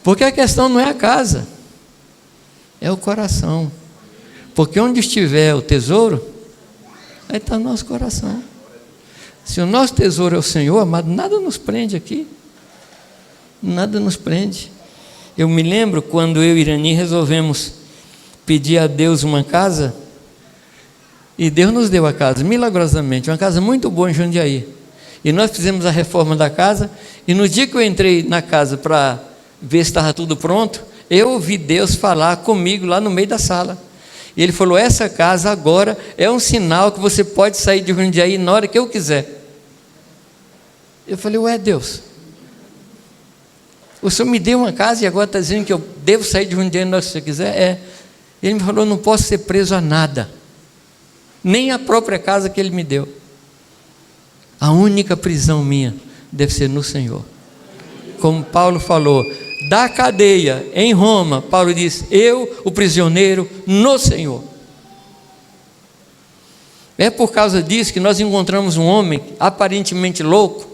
Porque a questão não é a casa, é o coração. Porque onde estiver o tesouro, aí está o nosso coração. Se o nosso tesouro é o Senhor, amado, nada nos prende aqui. Nada nos prende. Eu me lembro quando eu e Irani resolvemos pedir a Deus uma casa, e Deus nos deu a casa, milagrosamente, uma casa muito boa em Jundiaí. E nós fizemos a reforma da casa, e no dia que eu entrei na casa para ver se estava tudo pronto, eu ouvi Deus falar comigo lá no meio da sala. E Ele falou: essa casa agora é um sinal que você pode sair de Jundiaí na hora que eu quiser. Eu falei: ué, Deus, o Senhor me deu uma casa e agora está dizendo que eu devo sair de Jundiaí na hora que você quiser? É. Ele me falou: não posso ser preso a nada, nem a própria casa que Ele me deu. A única prisão minha deve ser no Senhor. Como Paulo falou, da cadeia em Roma, Paulo diz: eu, o prisioneiro, no Senhor. É por causa disso que nós encontramos um homem aparentemente louco,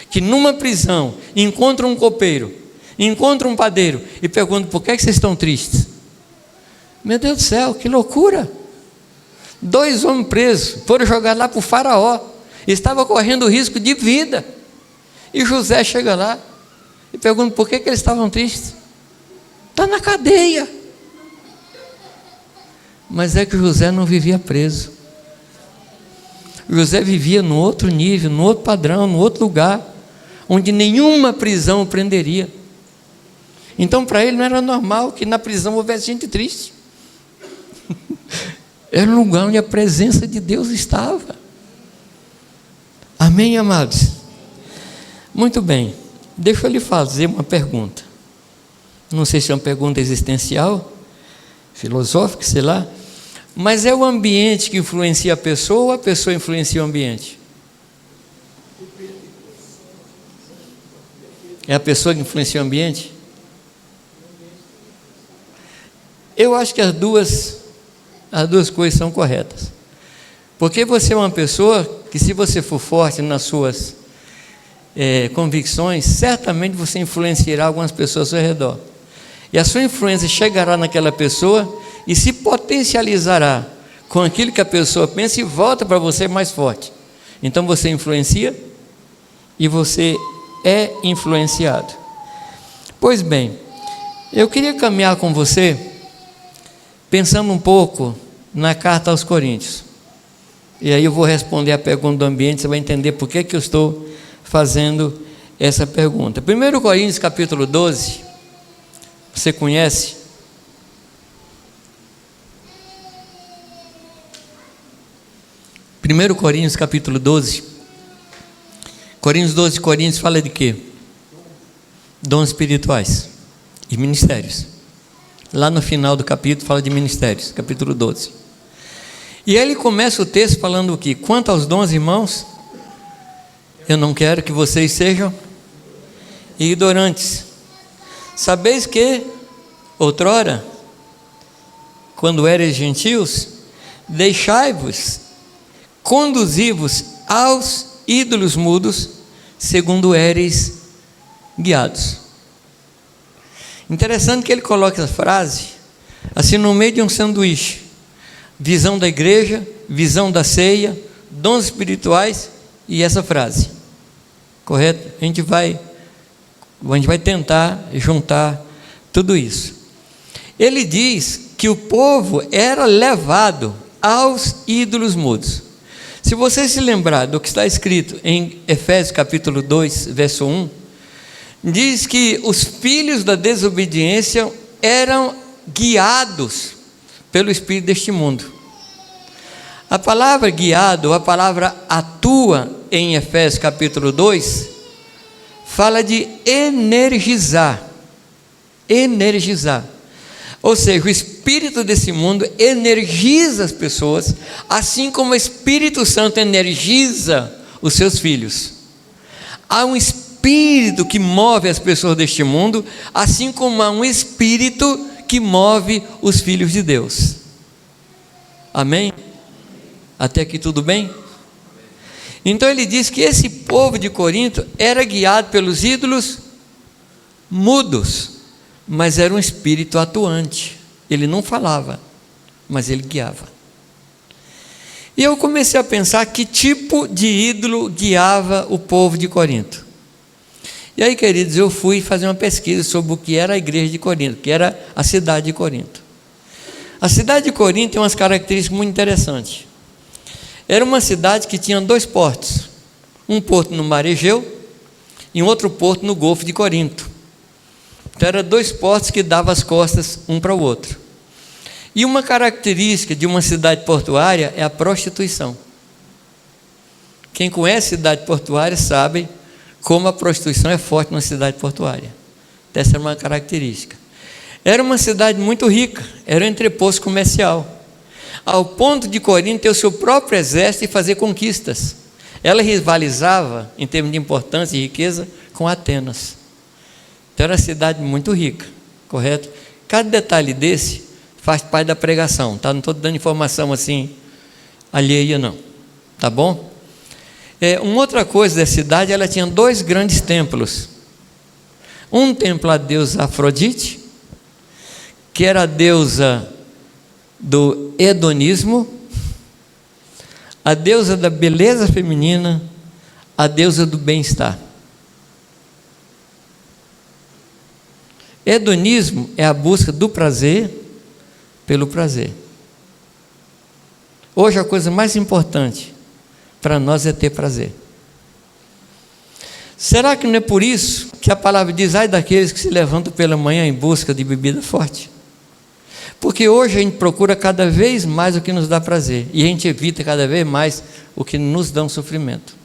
que numa prisão encontra um copeiro, encontra um padeiro e pergunta: por que é que vocês estão tristes? Meu Deus do céu, que loucura! 2 homens presos foram jogados lá para o faraó, estava correndo risco de vida, e José chega lá e pergunta: por que eles estavam tristes? Está na cadeia. Mas é que José não vivia preso. José vivia no outro nível, no outro padrão, no outro lugar, onde nenhuma prisão o prenderia. Então para ele não era normal que na prisão houvesse gente triste. Era um lugar onde a presença de Deus estava. Amém, amados? Muito bem, deixa eu lhe fazer uma pergunta. Não sei se é uma pergunta existencial, filosófica, sei lá, mas é o ambiente que influencia a pessoa ou a pessoa influencia o ambiente? É a pessoa que influencia o ambiente? Eu acho que as duas coisas são corretas. Porque você é uma pessoa que, se você for forte nas suas convicções, certamente você influenciará algumas pessoas ao seu redor. E a sua influência chegará naquela pessoa e se potencializará com aquilo que a pessoa pensa e volta para você mais forte. Então você influencia e você é influenciado. Pois bem, eu queria caminhar com você pensando um pouco na carta aos Coríntios. E aí eu vou responder a pergunta do ambiente, você vai entender por que eu estou fazendo essa pergunta. 1 Coríntios capítulo 12, você conhece? Primeiro Coríntios capítulo 12. Coríntios 12, Coríntios fala de quê? Dons espirituais e ministérios. Lá no final do capítulo fala de ministérios, capítulo 12. E aí ele começa o texto falando o quê? Quanto aos dons, irmãos, eu não quero que vocês sejam ignorantes. Sabeis que outrora, quando eres gentios, deixai-vos conduzir-vos aos ídolos mudos, segundo eres guiados. Interessante que ele coloca essa frase assim no meio de um sanduíche: visão da igreja, visão da ceia, dons espirituais e essa frase, correto? A gente vai tentar juntar tudo isso. Ele diz que o povo era levado aos ídolos mudos. Se você se lembrar do que está escrito em Efésios capítulo 2, verso 1, diz que os filhos da desobediência eram guiados pelo espírito deste mundo. A palavra guiado, a palavra atua em Efésios capítulo 2, fala de energizar. Energizar. Ou seja, o espírito desse mundo energiza as pessoas, assim como o Espírito Santo energiza os seus filhos. Há um espírito que move as pessoas deste mundo, assim como há um espírito que move os filhos de Deus. Amém? Até aqui tudo bem? Então ele diz que esse povo de Corinto era guiado pelos ídolos mudos, mas era um espírito atuante. Ele não falava, mas ele guiava. E eu comecei a pensar que tipo de ídolo guiava o povo de Corinto. E aí, queridos, eu fui fazer uma pesquisa sobre o que era a igreja de Corinto, que era a cidade de Corinto. A cidade de Corinto tem umas características muito interessantes. Era uma cidade que tinha 2 portos, um porto no mar Egeu e um outro porto no Golfo de Corinto. Então eram 2 portos que davam as costas um para o outro. E uma característica de uma cidade portuária é a prostituição. Quem conhece cidade portuária sabe como a prostituição é forte numa cidade portuária. Essa era uma característica. Era uma cidade muito rica, era um entreposto comercial, ao ponto de Corinto ter o seu próprio exército e fazer conquistas. Ela rivalizava, em termos de importância e riqueza, com Atenas. Então era uma cidade muito rica, correto? Cada detalhe desse faz parte da pregação, tá? Não estou dando informação assim alheia não, tá bom? Uma outra coisa da cidade, ela tinha 2 grandes templos. Um templo à deusa Afrodite, que era a deusa do hedonismo, a deusa da beleza feminina, a deusa do bem-estar. Hedonismo é a busca do prazer pelo prazer. Hoje a coisa mais importante para nós é ter prazer. Será que não é por isso que a palavra diz: ai daqueles que se levantam pela manhã em busca de bebida forte? Porque hoje a gente procura cada vez mais o que nos dá prazer, e a gente evita cada vez mais o que nos dá um sofrimento.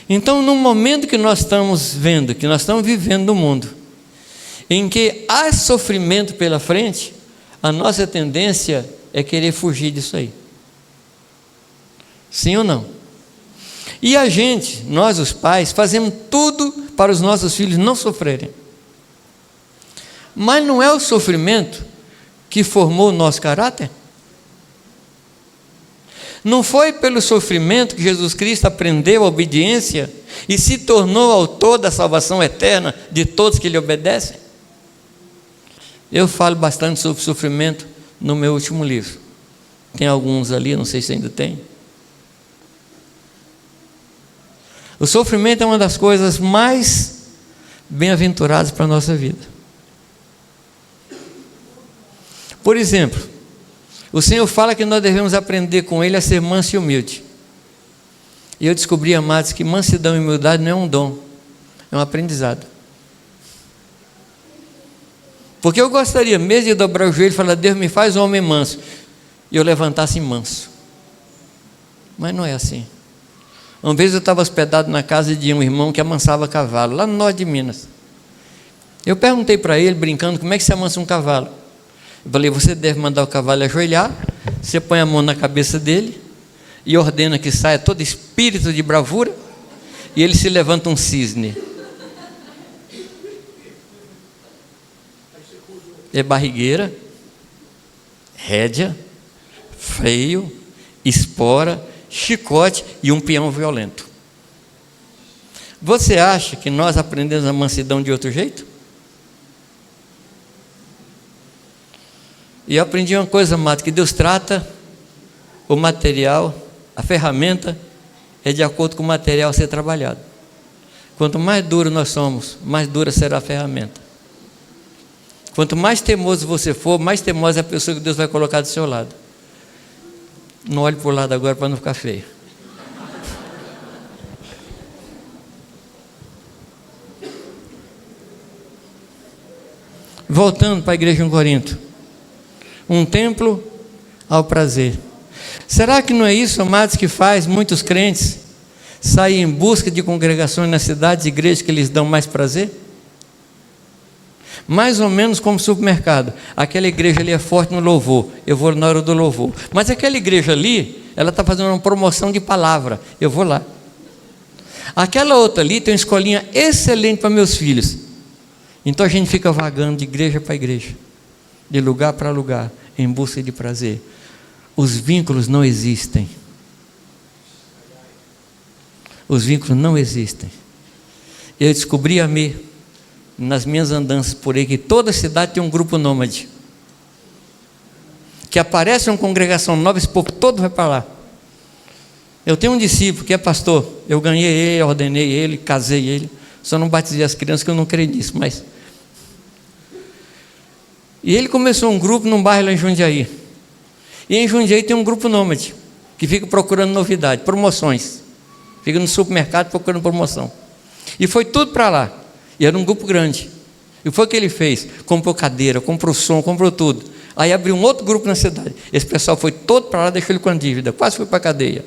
Então, no momento que nós estamos vendo, que nós estamos vivendo no mundo, em que há sofrimento pela frente, a nossa tendência é querer fugir disso aí. Sim ou não? E a gente, nós os pais, fazemos tudo para os nossos filhos não sofrerem. Mas não é o sofrimento que formou o nosso caráter? Não foi pelo sofrimento que Jesus Cristo aprendeu a obediência e se tornou autor da salvação eterna de todos que lhe obedecem? Eu falo bastante sobre sofrimento no meu último livro. Tem alguns ali, não sei se ainda tem. O sofrimento é uma das coisas mais bem-aventuradas para a nossa vida. Por exemplo, o Senhor fala que nós devemos aprender com Ele a ser manso e humilde. E eu descobri, amados, que mansidão e humildade não é um dom, é um aprendizado. Porque eu gostaria mesmo de dobrar o joelho e falar: Deus, me faz um homem manso, e eu levantasse manso. Mas não é assim. Uma vez eu estava hospedado na casa de um irmão que amansava cavalo, lá no norte de Minas. Eu perguntei para ele, brincando, como é que se amansa um cavalo? Eu falei: você deve mandar o cavalo ajoelhar, você põe a mão na cabeça dele e ordena que saia todo espírito de bravura, e ele se levanta um cisne. É barrigueira, rédea, freio, espora, chicote e um peão violento. Você acha que nós aprendemos a mansidão de outro jeito? E eu aprendi uma coisa, amado, que Deus trata o material, a ferramenta é de acordo com o material a ser trabalhado. Quanto mais duro nós somos, mais dura será a ferramenta. Quanto mais teimoso você for, mais teimosa é a pessoa que Deus vai colocar do seu lado. Não olhe para o lado agora para não ficar feio. Voltando para a igreja em Corinto. Um templo ao prazer. Será que não é isso, amados, que faz muitos crentes saírem em busca de congregações nas cidades, igrejas que lhes dão mais prazer? Mais ou menos como supermercado. Aquela igreja ali é forte no louvor, eu vou na hora do louvor. Mas aquela igreja ali, ela está fazendo uma promoção de palavra, eu vou lá. Aquela outra ali tem uma escolinha excelente para meus filhos. Então a gente fica vagando de igreja para igreja, de lugar para lugar, em busca de prazer. Os vínculos não existem. Os vínculos não existem. Eu descobri a mim, nas minhas andanças por aí, que toda cidade tem um grupo nômade. Que aparece uma congregação nova, esse povo todo vai para lá. Eu tenho um discípulo que é pastor. Eu ganhei ele, ordenei ele, casei ele. Só não batizei as crianças, que eu não creio nisso, mas... E ele começou um grupo num bairro lá em Jundiaí. E em Jundiaí tem um grupo nômade, que fica procurando novidade, promoções. Fica no supermercado procurando promoção. E foi tudo para lá. E era um grupo grande. E foi o que ele fez. Comprou cadeira, comprou som, comprou tudo. Aí abriu um outro grupo na cidade. Esse pessoal foi todo para lá, deixou ele com a dívida. Quase foi para a cadeia.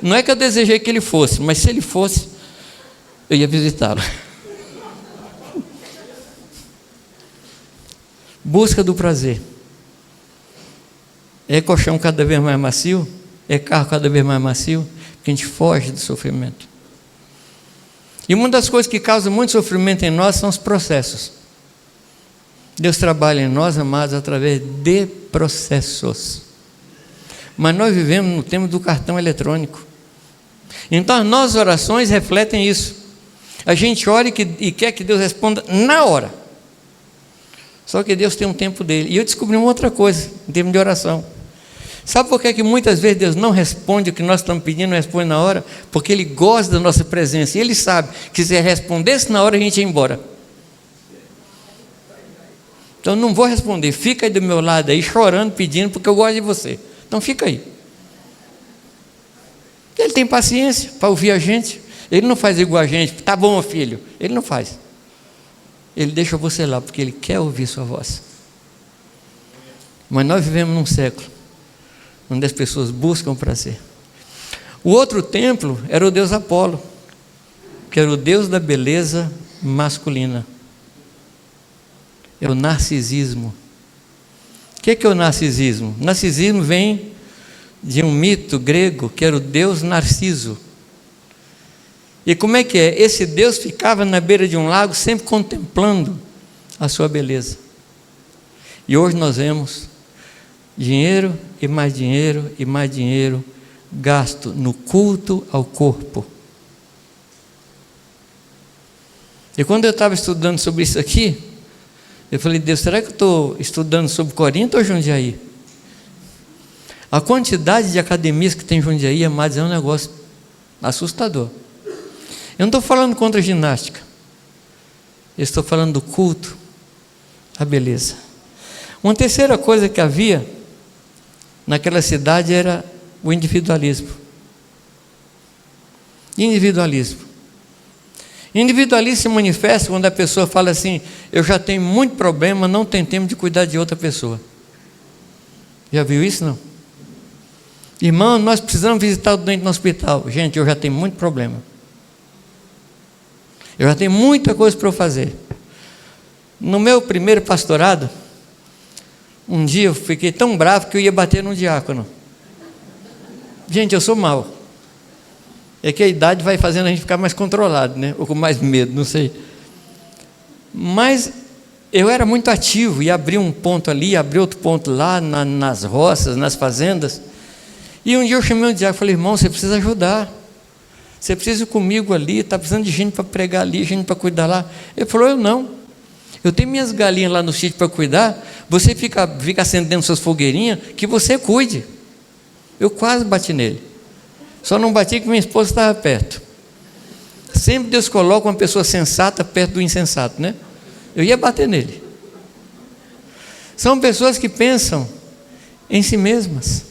Não é que eu desejei que ele fosse, mas se ele fosse, eu ia visitá-lo. Busca do prazer. É colchão cada vez mais macio, é carro cada vez mais macio, porque a gente foge do sofrimento. E uma das coisas que causa muito sofrimento em nós são os processos. Deus trabalha em nós, amados, através de processos. Mas nós vivemos no tempo do cartão eletrônico. Então as nossas orações refletem isso. A gente ora e quer que Deus responda na hora. Só que Deus tem um tempo dele. E eu descobri uma outra coisa em termos de oração. Sabe por que muitas vezes Deus não responde o que nós estamos pedindo, não responde na hora? Porque Ele gosta da nossa presença. E Ele sabe que se respondesse na hora, a gente ia embora. Então não vou responder. Fica aí do meu lado aí, chorando, pedindo, porque eu gosto de você. Então fica aí. Ele tem paciência para ouvir a gente. Ele não faz igual a gente. Tá bom, filho. Ele não faz. Ele deixa você lá, porque Ele quer ouvir sua voz. Mas nós vivemos num século onde as pessoas buscam prazer. O outro templo era o deus Apolo, que era o deus da beleza masculina. É o narcisismo. O que é o narcisismo? O narcisismo vem de um mito grego, que era o deus Narciso. E como é que é? Esse Deus ficava na beira de um lago, sempre contemplando a sua beleza. E hoje nós vemos dinheiro e mais dinheiro e mais dinheiro gasto no culto ao corpo. E quando eu estava estudando sobre isso aqui, eu falei, Deus, será que eu estou estudando sobre Corinto ou Jundiaí? A quantidade de academias que tem em Jundiaí, amados, é um negócio assustador. Eu não estou falando contra a ginástica. Eu estou falando do culto à beleza. Uma terceira coisa que havia naquela cidade era o individualismo. Individualismo. Individualismo se manifesta quando a pessoa fala assim, eu já tenho muito problema, não tenho tempo de cuidar de outra pessoa. Já viu isso, não? Irmão, nós precisamos visitar o doente no hospital. Gente, eu já tenho muito problema. Eu já tenho muita coisa para eu fazer. No meu primeiro pastorado, um dia eu fiquei tão bravo que eu ia bater num diácono. Gente, eu sou mau. É que a idade vai fazendo a gente ficar mais controlado, né? Ou com mais medo, não sei. Mas eu era muito ativo e abri um ponto ali, abri outro ponto lá, nas roças, nas fazendas. E um dia eu chamei um diácono e falei, irmão, você precisa ajudar. Você precisa ir comigo ali, está precisando de gente para pregar ali, gente para cuidar lá. Ele falou, eu não. Eu tenho minhas galinhas lá no sítio para cuidar, você fica acendendo suas fogueirinhas, que você cuide. Eu quase bati nele. Só não bati porque minha esposa estava perto. Sempre Deus coloca uma pessoa sensata perto do insensato, né? Eu ia bater nele. São pessoas que pensam em si mesmas,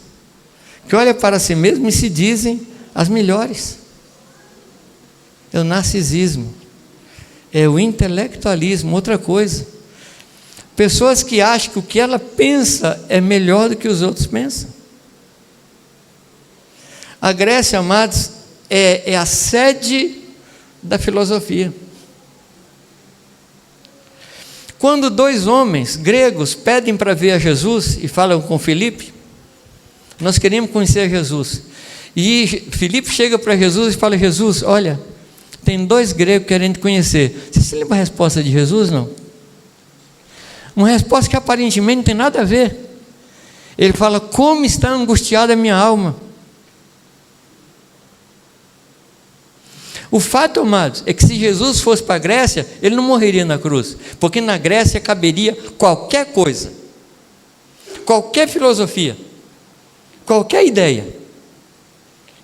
que olham para si mesmas e se dizem as melhores. É o narcisismo, é o intelectualismo, outra coisa. Pessoas que acham que o que ela pensa é melhor do que os outros pensam. A Grécia, amados, é a sede da filosofia. Quando dois homens gregos pedem para ver a Jesus e falam com Filipe, nós queremos conhecer a Jesus. E Filipe chega para Jesus e fala: Jesus, olha, tem dois gregos querendo te conhecer. Você se lembra a resposta de Jesus? Não? Uma resposta que aparentemente não tem nada a ver. Ele fala: como está angustiada a minha alma. O fato, amados, é que se Jesus fosse para a Grécia, ele não morreria na cruz, porque na Grécia caberia qualquer coisa, qualquer filosofia, qualquer ideia.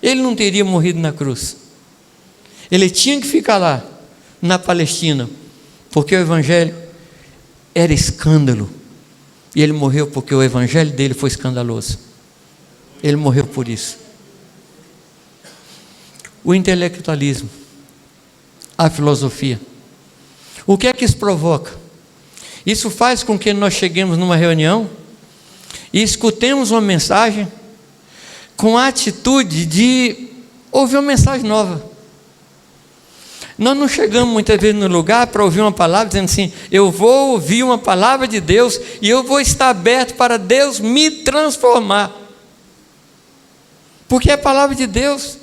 Ele não teria morrido na cruz. Ele tinha que ficar lá, na Palestina, porque o Evangelho era escândalo, e ele morreu porque o Evangelho dele foi escandaloso. Ele morreu por isso. O intelectualismo, a filosofia. O que é que isso provoca? Isso faz com que nós cheguemos numa reunião e escutemos uma mensagem com a atitude de ouvir uma mensagem nova. Nós não chegamos muitas vezes no lugar para ouvir uma palavra dizendo assim: eu vou ouvir uma palavra de Deus e eu vou estar aberto para Deus me transformar, porque é a palavra de Deus.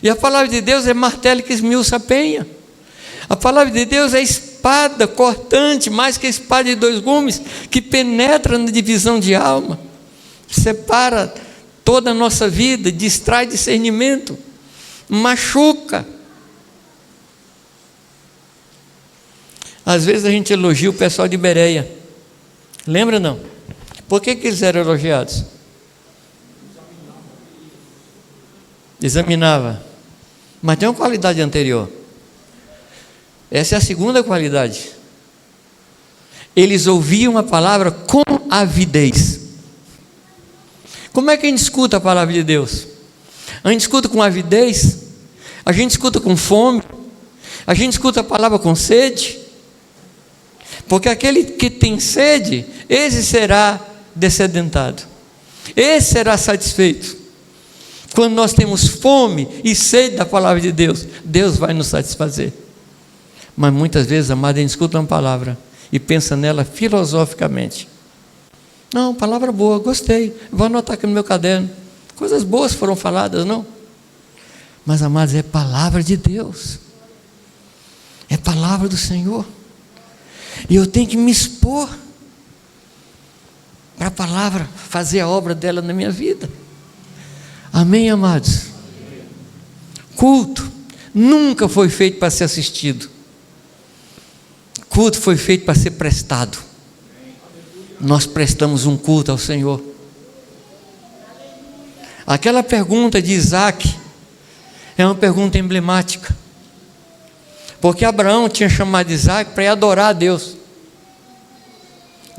E a palavra de Deus é martelo que esmiuça a penha. A palavra de Deus é espada cortante, mais que a espada de dois gumes, que penetra na divisão de alma, separa toda a nossa vida, distrai discernimento, machuca. Às vezes a gente elogia o pessoal de Bereia. Lembra não? Por que eles eram elogiados? Examinava. Mas tem uma qualidade anterior. Essa é a segunda qualidade. Eles ouviam a palavra com avidez. Como é que a gente escuta a palavra de Deus? A gente escuta com avidez, a gente escuta com fome, a gente escuta a palavra com sede, porque aquele que tem sede, esse será dessedentado, esse será satisfeito. Quando nós temos fome e sede da palavra de Deus, Deus vai nos satisfazer. Mas muitas vezes, amado, a gente escuta uma palavra e pensa nela filosoficamente. Não, palavra boa, gostei, vou anotar aqui no meu caderno. Coisas boas foram faladas, não? Mas, amados, é palavra de Deus, é palavra do Senhor, e eu tenho que me expor para a palavra fazer a obra dela na minha vida. Amém, amados? Culto nunca foi feito para ser assistido. Culto foi feito para ser prestado. Nós prestamos um culto ao Senhor. Aquela pergunta de Isaac é uma pergunta emblemática, porque Abraão tinha chamado Isaac para ir adorar a Deus,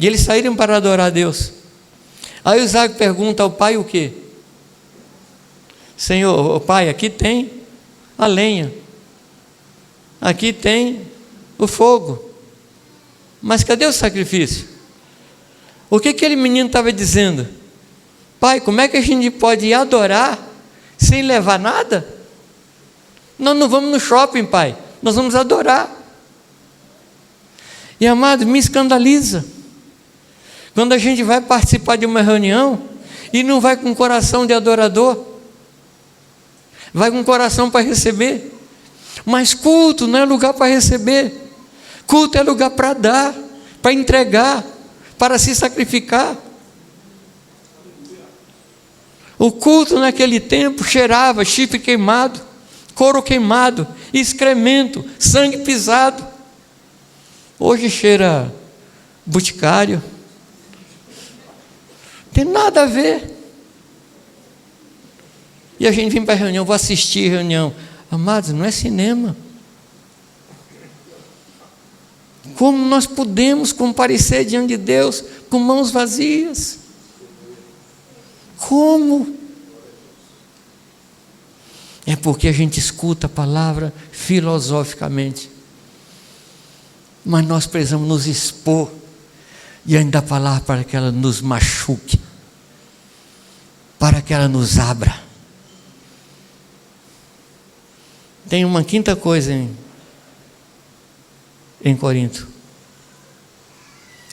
e eles saíram para adorar a Deus. Aí Isaac pergunta ao pai o quê? Senhor, pai, aqui tem a lenha, aqui tem o fogo, mas cadê o sacrifício? O que aquele menino estava dizendo? Pai, como é que a gente pode ir adorar sem levar nada? Nós não vamos no shopping, pai, nós vamos adorar. E, amado, me escandaliza quando a gente vai participar de uma reunião e não vai com coração de adorador, vai com coração para receber. Mas culto não é lugar para receber, culto é lugar para dar, para entregar, para se sacrificar. O culto naquele tempo cheirava chifre queimado, couro queimado, excremento, sangue pisado. Hoje cheira boticário, tem nada a ver. E a gente vem para a reunião, vou assistir a reunião. Amados, não é cinema. Como nós podemos comparecer diante de Deus com mãos vazias? Como? É porque a gente escuta a palavra filosoficamente. Mas nós precisamos nos expor diante da palavra para que ela nos machuque, para que ela nos abra. Tem uma quinta coisa em Corinto.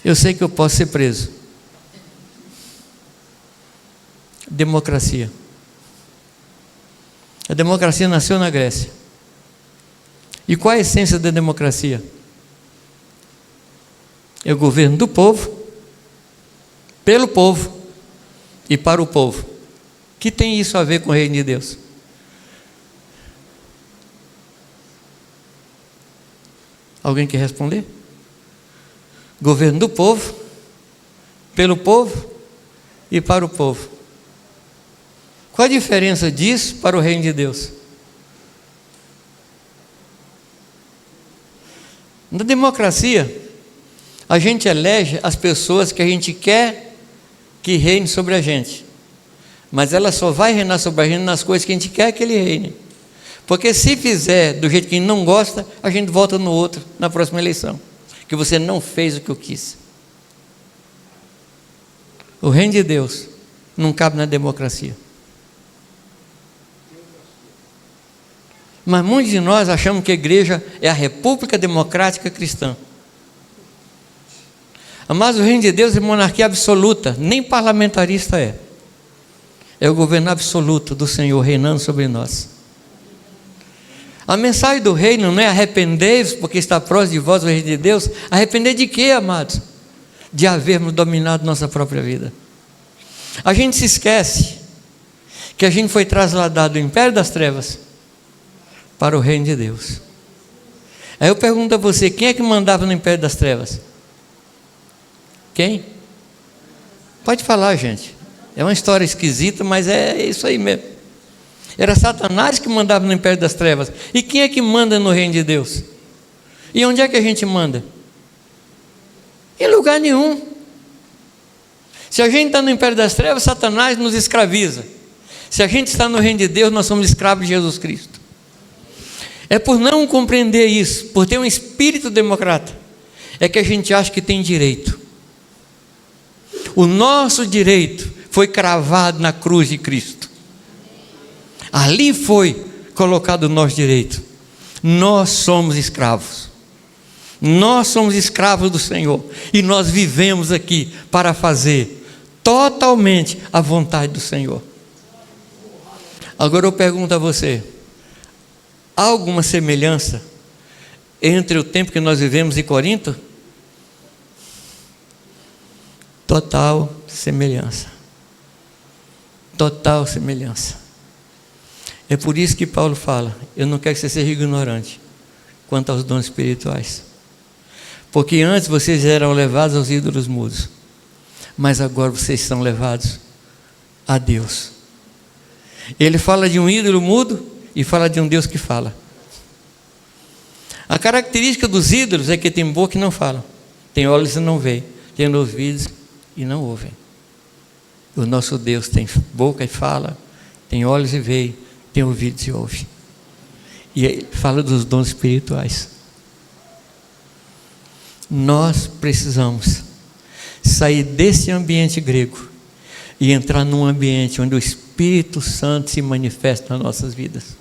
Eu sei que eu posso ser preso. Democracia. A democracia nasceu na Grécia. E qual é a essência da democracia? É o governo do povo, pelo povo e para o povo. O que tem isso a ver com o reino de Deus? Alguém quer responder? Governo do povo, pelo povo e para o povo. Qual a diferença disso para o reino de Deus? Na democracia, a gente elege as pessoas que a gente quer que reine sobre a gente, mas ela só vai reinar sobre a gente nas coisas que a gente quer que ele reine. Porque se fizer do jeito que a gente não gosta, a gente volta no outro, na próxima eleição. Que você não fez o que eu quis. O reino de Deus não cabe na democracia. Mas muitos de nós achamos que a igreja é a República Democrática Cristã. Mas o reino de Deus é monarquia absoluta, nem parlamentarista é. É o governo absoluto do Senhor reinando sobre nós. A mensagem do reino não é arrependei-vos porque está próximo de vós o reino de Deus. Arrepender de quê, amados? De havermos dominado nossa própria vida. A gente se esquece que a gente foi trasladado do império das trevas para o reino de Deus. Aí eu pergunto a você, quem é que mandava no império das trevas? Quem? Pode falar, gente. É uma história esquisita, mas é isso aí mesmo. Era Satanás que mandava no império das trevas. E quem é que manda no reino de Deus? E onde é que a gente manda? Em lugar nenhum. Se a gente está no império das trevas, Satanás nos escraviza. Se a gente está no reino de Deus, nós somos escravos de Jesus Cristo. É por não compreender isso, por ter um espírito democrata, é que a gente acha que tem direito. O nosso direito foi cravado na cruz de Cristo. Ali foi colocado o nosso direito. Nós somos escravos. Nós somos escravos do Senhor. E nós vivemos aqui para fazer totalmente a vontade do Senhor. Agora eu pergunto a você: há alguma semelhança entre o tempo que nós vivemos em Corinto? Total semelhança. Total semelhança. É por isso que Paulo fala: eu não quero que você seja ignorante quanto aos dons espirituais. Porque antes vocês eram levados aos ídolos mudos, mas agora vocês são levados a Deus. Ele fala de um ídolo mudo e fala de um Deus que fala. A característica dos ídolos é que tem boca e não falam, tem olhos e não veem, tem ouvidos e não ouvem. O nosso Deus tem boca e fala, tem olhos e vê, tem ouvidos e ouve. E ele fala dos dons espirituais. Nós precisamos sair desse ambiente grego e entrar num ambiente onde o Espírito Santo se manifesta nas nossas vidas.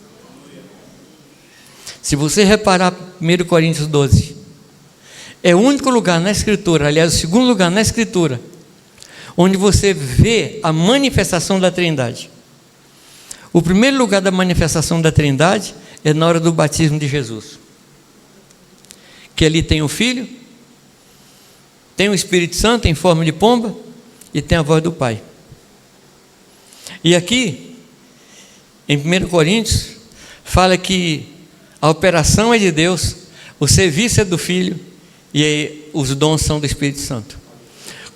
Se você reparar 1 Coríntios 12, é o único lugar na Escritura, aliás, o segundo lugar na Escritura, onde você vê a manifestação da Trindade. O primeiro lugar da manifestação da Trindade é na hora do batismo de Jesus. Que ali tem o Filho, tem o Espírito Santo em forma de pomba e tem a voz do Pai. E aqui, em 1 Coríntios, fala que a operação é de Deus, o serviço é do Filho e aí os dons são do Espírito Santo.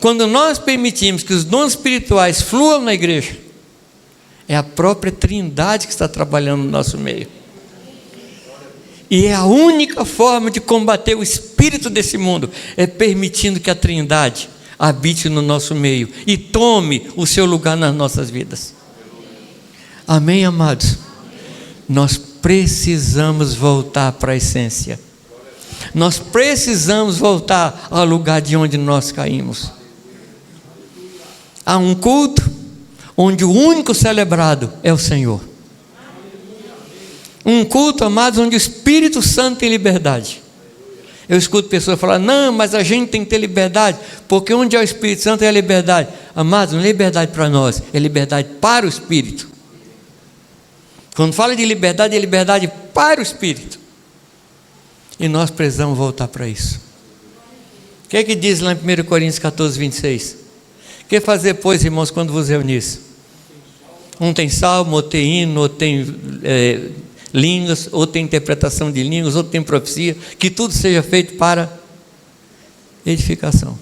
Quando nós permitimos que os dons espirituais fluam na igreja, é a própria Trindade que está trabalhando no nosso meio. E é a única forma de combater o espírito desse mundo, é permitindo que a Trindade habite no nosso meio e tome o seu lugar nas nossas vidas. Amém, amados? Nós precisamos voltar para a essência. Nós precisamos voltar ao lugar de onde nós caímos. Há um culto onde o único celebrado é o Senhor. Um culto, amados, onde o Espírito Santo tem liberdade. Eu escuto pessoas falar: não, mas a gente tem que ter liberdade, porque onde é o Espírito Santo é a liberdade. Amados, não é liberdade para nós, é liberdade para o Espírito. Quando fala de liberdade, é liberdade para o Espírito. E nós precisamos voltar para isso. O que é que diz lá em 1 Coríntios 14, 26? Que fazer, pois, irmãos, quando vos reunis? Um tem salmo, outro tem hino, outro tem línguas, outro tem interpretação de línguas, outro tem profecia. Que tudo seja feito para edificação.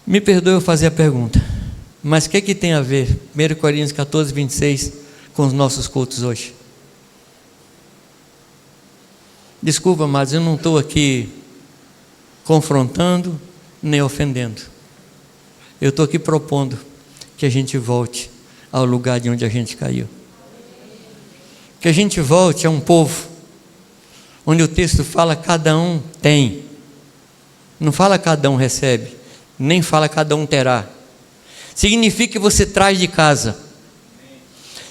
Me perdoe eu fazer a pergunta, mas o que é que tem a ver 1 Coríntios 14, 26 com os nossos cultos hoje? Desculpa, mas eu não estou aqui confrontando nem ofendendo. Eu estou aqui propondo que a gente volte ao lugar de onde a gente caiu. Que a gente volte a um povo onde o texto fala cada um tem. Não fala cada um recebe, nem fala cada um terá. Significa que você traz de casa.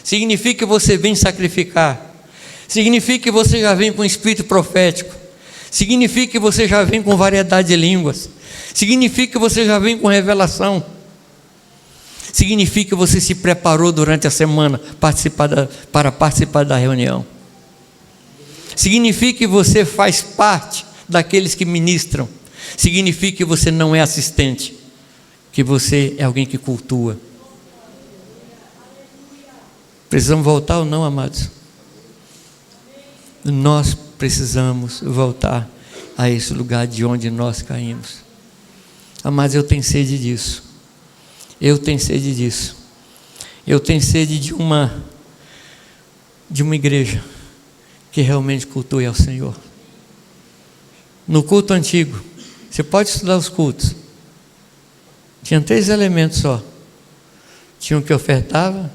Significa que você vem sacrificar. Significa que você já vem com espírito profético. Significa que você já vem com variedade de línguas. Significa que você já vem com revelação. Significa que você se preparou durante a semana para participar da reunião. Significa que você faz parte daqueles que ministram. Significa que você não é assistente, que você é alguém que cultua. Precisamos voltar ou não, amados? Nós precisamos voltar a esse lugar de onde nós caímos. Amados, eu tenho sede disso. Eu tenho sede disso. Eu tenho sede de uma igreja que realmente cultue ao Senhor. No culto antigo, você pode estudar os cultos. Tinha 3 elementos só. Tinha o que ofertava,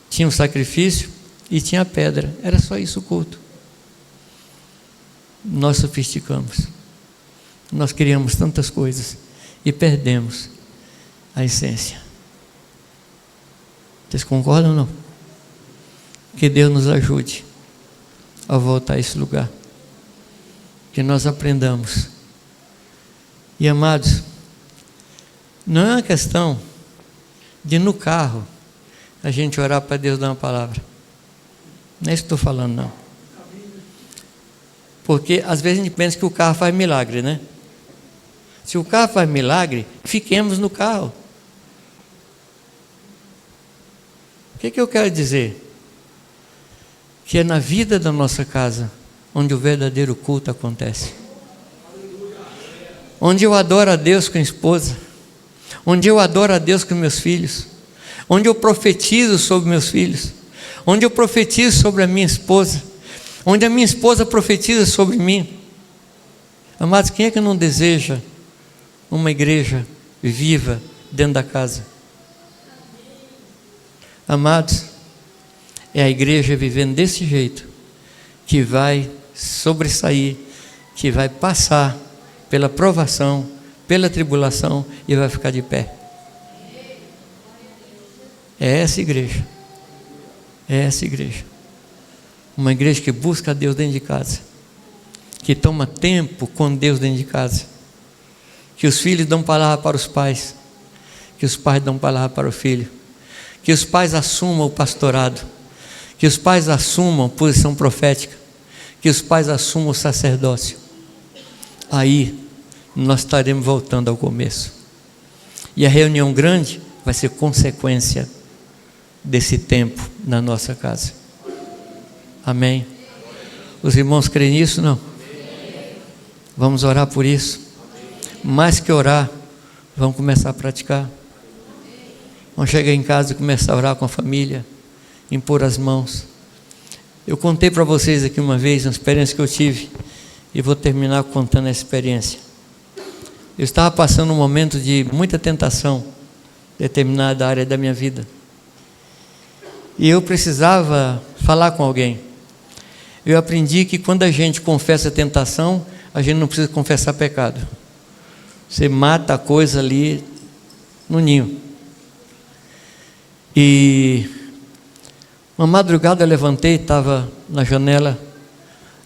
tinha o sacrifício e tinha a pedra. Era só isso o culto. Nós sofisticamos. Nós criamos tantas coisas e perdemos a essência. Vocês concordam ou não? Que Deus nos ajude a voltar a esse lugar. Que nós aprendamos. E amados, não é uma questão de no carro a gente orar para Deus dar uma palavra. Não é isso que estou falando, não. Porque às vezes a gente pensa que o carro faz milagre, né? Se o carro faz milagre, fiquemos no carro. O que eu quero dizer? Que é na vida da nossa casa onde o verdadeiro culto acontece. Onde eu adoro a Deus com a esposa. Onde eu adoro a Deus com meus filhos. Onde eu profetizo sobre meus filhos. Onde eu profetizo sobre a minha esposa. Onde a minha esposa profetiza sobre mim. Amados, quem é que não deseja uma igreja viva dentro da casa? Amados, é a igreja vivendo desse jeito que vai sobressair, que vai passar pela provação, pela tribulação e vai ficar de pé. É essa igreja. É essa igreja. Uma igreja que busca a Deus dentro de casa, que toma tempo com Deus dentro de casa, que os filhos dão palavra para os pais, que os pais dão palavra para o filho, que os pais assumam o pastorado, que os pais assumam posição profética, que os pais assumam o sacerdócio. Aí nós estaremos voltando ao começo. E a reunião grande vai ser consequência desse tempo na nossa casa. Amém? Os irmãos creem nisso? Não? Vamos orar por isso. Mais que orar, vamos começar a praticar. Vamos chegar em casa e começar a orar com a família, impor as mãos. Eu contei para vocês aqui uma vez uma experiência que eu tive, e vou terminar contando essa experiência. Eu estava passando um momento de muita tentação em determinada área da minha vida, e eu precisava falar com alguém. Eu aprendi que quando a gente confessa a tentação, a gente não precisa confessar pecado. Você mata a coisa ali no ninho. E uma madrugada eu levantei, estava na janela,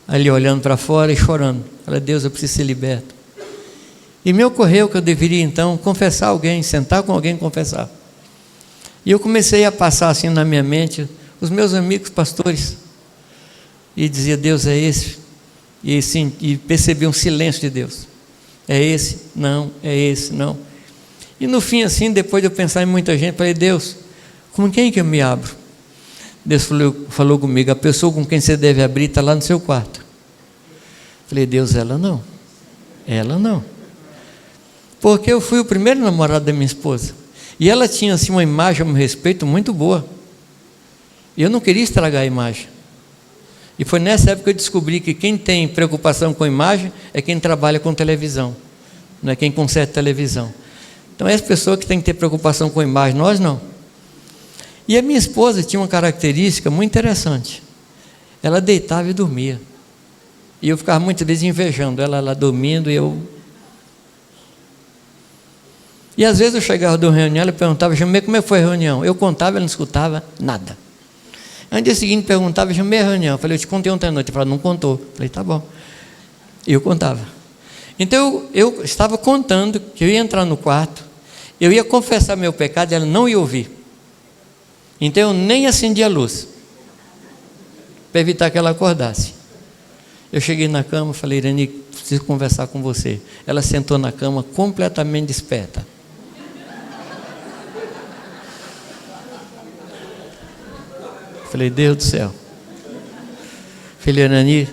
ali olhando para fora e chorando. Falei, Deus, eu preciso ser liberto. E me ocorreu que eu deveria então confessar alguém, sentar com alguém e confessar. E eu comecei a passar assim na minha mente os meus amigos pastores, e dizia, Deus é esse, e, assim, e percebi um silêncio de Deus. É esse? Não. É esse? Não. E no fim assim, depois de eu pensar em muita gente, falei, Deus, com quem que eu me abro? Deus falou comigo, a pessoa com quem você deve abrir está lá no seu quarto. Falei, Deus, ela não. Ela não. Porque eu fui o primeiro namorado da minha esposa. E ela tinha assim uma imagem a meu respeito muito boa. E eu não queria estragar a imagem. E foi nessa época que eu descobri que quem tem preocupação com imagem é quem trabalha com televisão. Não é quem conserta televisão. Então é essa pessoa que tem que ter preocupação com imagem, nós não. E a minha esposa tinha uma característica muito interessante. Ela deitava e dormia. E eu ficava muitas vezes invejando ela lá dormindo e eu... E às vezes eu chegava de uma reunião, ela perguntava, Jamê, como é que foi a reunião? Eu contava, ela não escutava nada. No dia seguinte perguntava, Jamê, a reunião? Eu falei, eu te contei ontem à noite. Ela falou, não contou. Eu falei, tá bom. E eu contava. Então eu estava contando que eu ia entrar no quarto, eu ia confessar meu pecado e ela não ia ouvir. Então eu nem acendi a luz, para evitar que ela acordasse. Eu cheguei na cama e falei, Irani, preciso conversar com você. Ela sentou na cama completamente desperta. Falei, Deus do céu. Falei, Irani,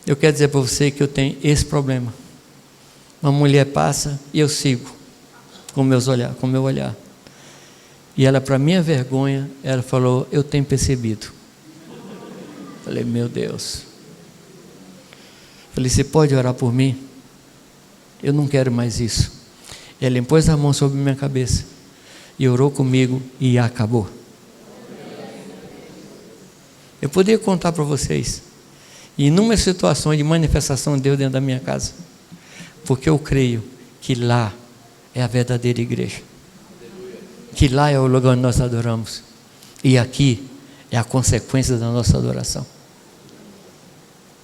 eu quero dizer para você que eu tenho esse problema. Uma mulher passa e eu sigo com o meu olhar. E ela, para minha vergonha, ela falou, eu tenho percebido. Falei, meu Deus. Falei, você pode orar por mim? Eu não quero mais isso. Ela impôs a mão sobre minha cabeça e orou comigo e acabou. Eu poderia contar para vocês inúmeras situações de manifestação de Deus dentro da minha casa, porque eu creio que lá é a verdadeira igreja, que lá é o lugar onde nós adoramos, e aqui é a consequência da nossa adoração.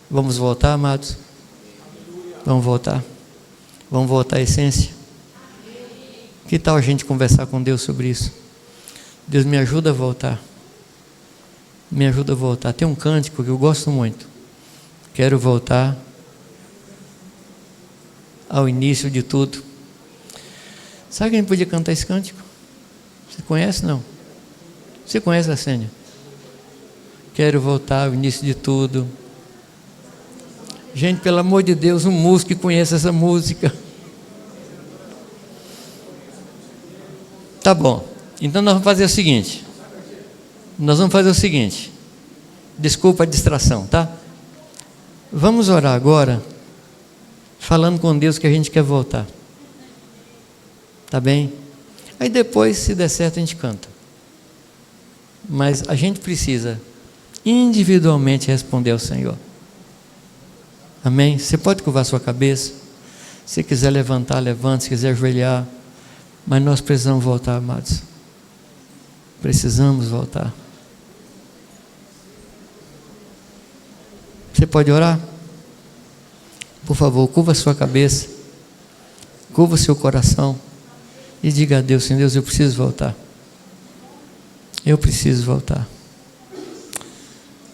Vamos voltar, amados? Vamos voltar? Vamos voltar à essência? Que tal a gente conversar com Deus sobre isso? Deus, me ajuda a voltar. Me ajuda a voltar. Tem um cântico que eu gosto muito. Quero voltar ao início de tudo. Sabe quem podia cantar esse cântico? Você conhece, não? Você conhece a Sênia? Quero voltar ao início de tudo. Gente, pelo amor de Deus, um músico que conhece essa música. Tá bom. Então nós vamos fazer o seguinte. Desculpa a distração, tá? Vamos orar agora, falando com Deus que a gente quer voltar. Tá bem? Aí depois, se der certo, a gente canta. Mas a gente precisa individualmente responder ao Senhor. Amém? Você pode curvar sua cabeça. Se quiser levantar, levante. Se quiser ajoelhar. Mas nós precisamos voltar, amados. Precisamos voltar. Você pode orar? Por favor, curva sua cabeça, curva seu coração e diga a Deus, Senhor Deus, eu preciso voltar. Eu preciso voltar.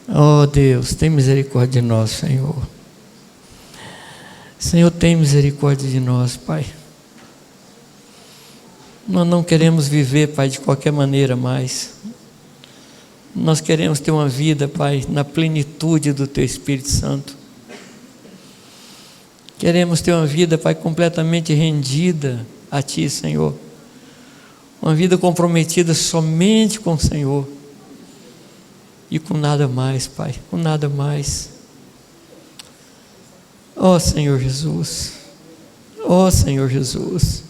Oh Deus, tem misericórdia de nós, Senhor. Senhor, tem misericórdia de nós, Pai. Nós não queremos viver, Pai, de qualquer maneira mais. Nós queremos ter uma vida, Pai, na plenitude do Teu Espírito Santo. Queremos ter uma vida, Pai, completamente rendida a Ti, Senhor. Uma vida comprometida somente com o Senhor. e com nada mais, Pai, com nada mais. Ó Senhor Jesus, ó Senhor Jesus,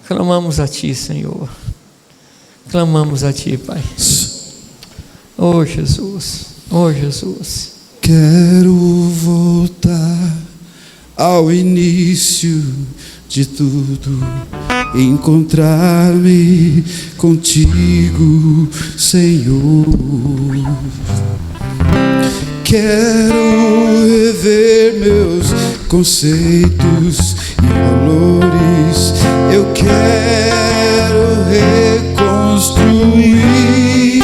clamamos a Ti, Senhor, clamamos a Ti, Pai. Ó Jesus, ó Jesus. Quero voltar ao início de tudo, encontrar-me contigo, Senhor. Quero rever meus conceitos e valores. Eu quero reconstruir.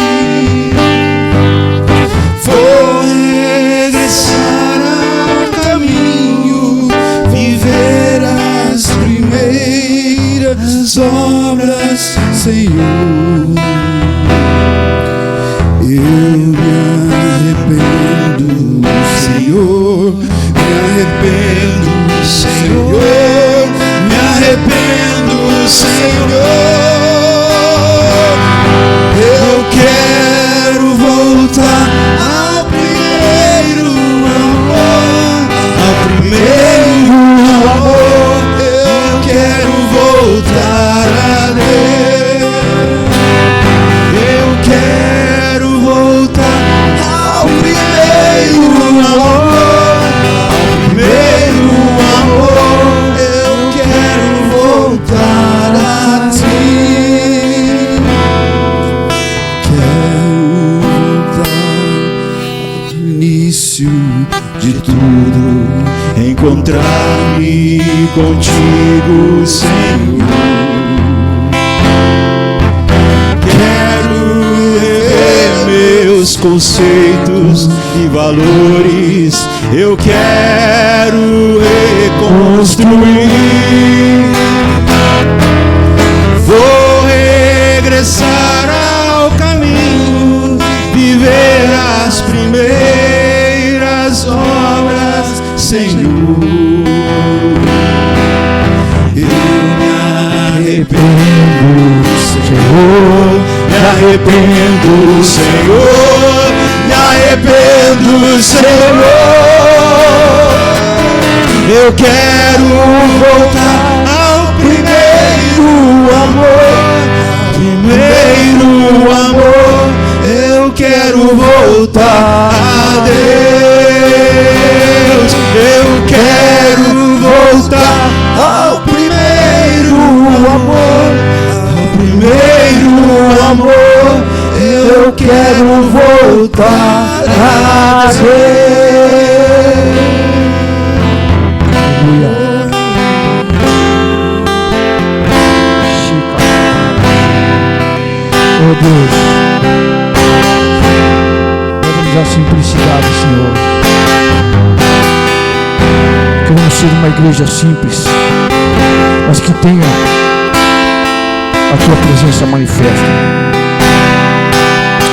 Vou regressar ao caminho, viver as primeiras obras, Senhor. Eu me arrependo, Senhor, me arrependo, Senhor, me arrependo, Senhor. Eu quero voltar ao primeiro amor, ao primeiro amor. Eu quero voltar a Deus. Eu quero voltar ao primeiro amor, ao primeiro amor. Eu quero voltar a Ti. Quero voltar ao início de tudo, encontrar-me contigo, Senhor. Quero rever meus conceitos e valores. Eu quero reconstruir. Vou regressar ao caminho, viver as primeiras obras, Senhor. Eu me arrependo, Senhor, me arrependo, Senhor, me arrependo, Senhor. Eu quero voltar ao primeiro amor, primeiro amor. Eu quero voltar a Deus. Eu quero voltar ao primeiro amor, ao primeiro amor. Eu quero voltar a Deus. Oh Deus, dá-nos a simplicidade, Senhor. Queremos ser uma igreja simples, mas que tenha a Tua presença manifesta.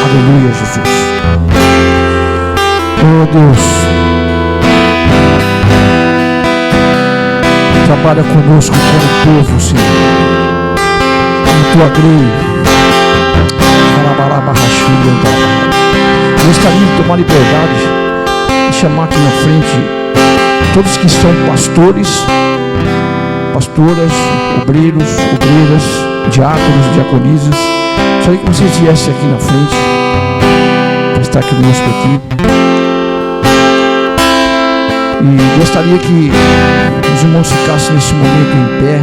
Aleluia, Jesus. Oh Deus, trabalha conosco como povo, Senhor. Em Tua grei. Gostaria de tomar liberdade de chamar aqui na frente todos que são pastores, pastoras, obreiros, obreiras, diáconos, diaconisas. Gostaria que vocês viessem aqui na frente para estar aqui conosco aqui. E gostaria que os irmãos ficassem nesse momento em pé.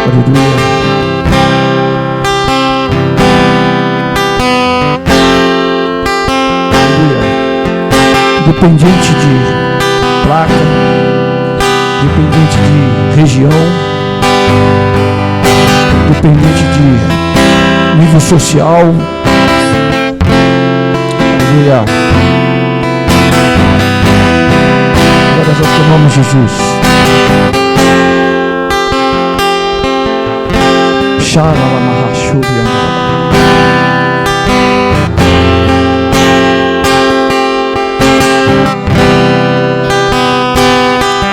Aleluia. Dependente de placa, dependente de região, dependente de nível social. Aleluia. Glórias ao Teu nome, Jesus. Xalalamahashurian.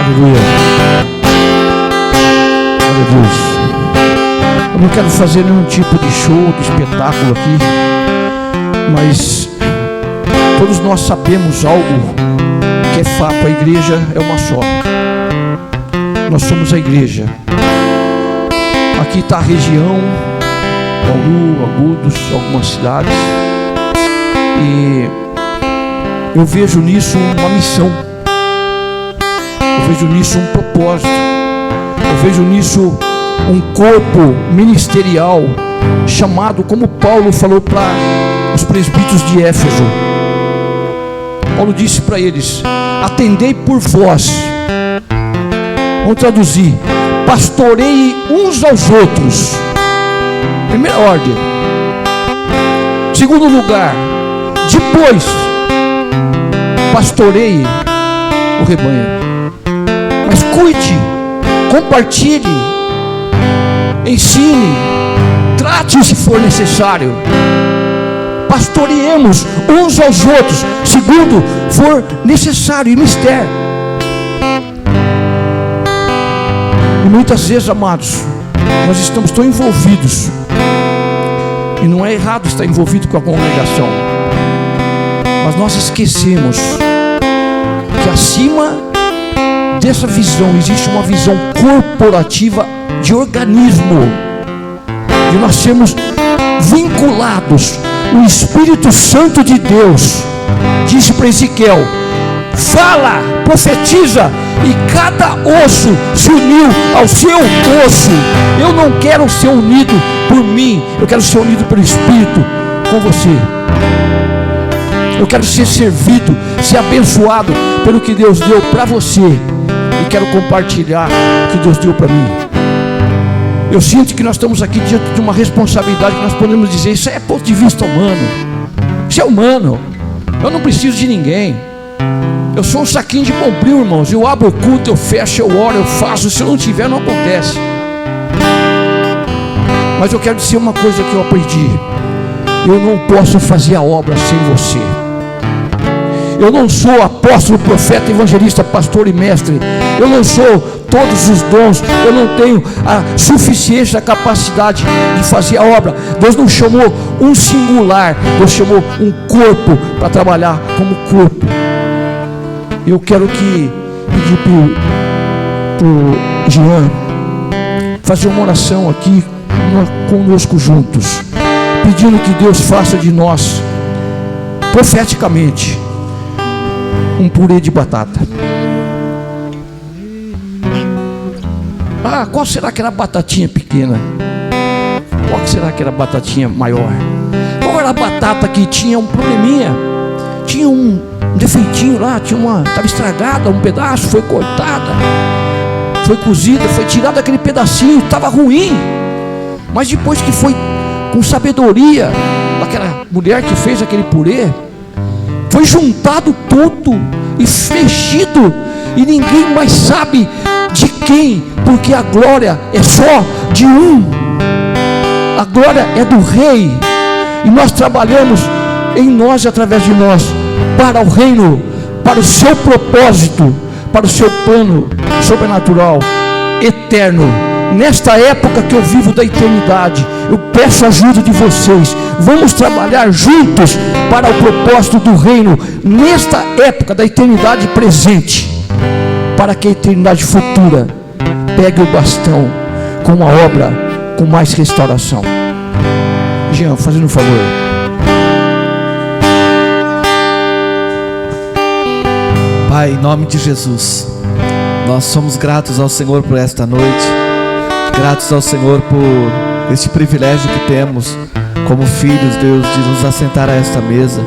Aleluia. Glória a Deus. Eu não quero fazer nenhum tipo de show, de espetáculo aqui, mas todos nós sabemos algo que é fato: a igreja é uma só. Nós somos a igreja. Aqui está a região, Bauru, Agudos, algumas cidades, e eu vejo nisso uma missão, eu vejo nisso um propósito, eu vejo nisso um corpo ministerial chamado, como Paulo falou para os presbíteros de Éfeso. Paulo disse para eles: atendei por vós. Vamos traduzir: pastoreie uns aos outros. Primeira ordem. Segundo lugar, depois pastoreie o rebanho. Mas cuide, compartilhe, ensine, trate se for necessário. Pastoreemos uns aos outros, segundo for necessário e mister. E muitas vezes, amados, nós estamos tão envolvidos, e não é errado estar envolvido com a congregação, mas nós esquecemos que acima dessa visão existe uma visão corporativa de organismo, de nós sermos vinculados. O Espírito Santo de Deus disse para Ezequiel: fala, profetiza, e cada osso se uniu ao seu osso. Eu não quero ser unido por mim, eu quero ser unido pelo Espírito com você. Eu quero ser servido, ser abençoado pelo que Deus deu para você, e quero compartilhar o que Deus deu para mim. Eu sinto que nós estamos aqui diante de uma responsabilidade que nós podemos dizer: isso é ponto de vista humano, isso é humano, eu não preciso de ninguém. Eu sou um saquinho de bombril, irmãos. Eu abro o culto, eu fecho, eu oro, eu faço. Se eu não tiver, não acontece. Mas eu quero dizer uma coisa que eu aprendi: eu não posso fazer a obra sem você. Eu não sou apóstolo, profeta, evangelista, pastor e mestre. Eu não sou todos os dons. Eu não tenho a suficiência, a capacidade de fazer a obra. Deus não chamou um singular, Deus chamou um corpo para trabalhar como corpo. Eu quero pedir para o Jean fazer uma oração aqui conosco juntos, pedindo que Deus faça de nós, profeticamente, um purê de batata. Qual será que era a batatinha pequena? Qual será que era a batatinha maior? Qual era a batata que tinha um probleminha? Tinha um defeitinho lá, estava estragada, um pedaço, foi cortada, foi cozida, foi tirado aquele pedacinho, estava ruim. Mas depois que foi com sabedoria daquela mulher que fez aquele purê, foi juntado tudo e mexido, e ninguém mais sabe de quem, porque a glória é só de um. A glória é do Rei, e nós trabalhamos em nós e através de nós para o reino, para o seu propósito, para o seu plano sobrenatural, eterno. Nesta época que eu vivo da eternidade, eu peço a ajuda de vocês. Vamos trabalhar juntos para o propósito do reino, nesta época da eternidade presente, para que a eternidade futura pegue o bastão com uma obra com mais restauração. Jean, fazendo um favor. Pai, em nome de Jesus, nós somos gratos ao Senhor por esta noite, gratos ao Senhor por este privilégio que temos como filhos, Deus, de nos assentar a esta mesa,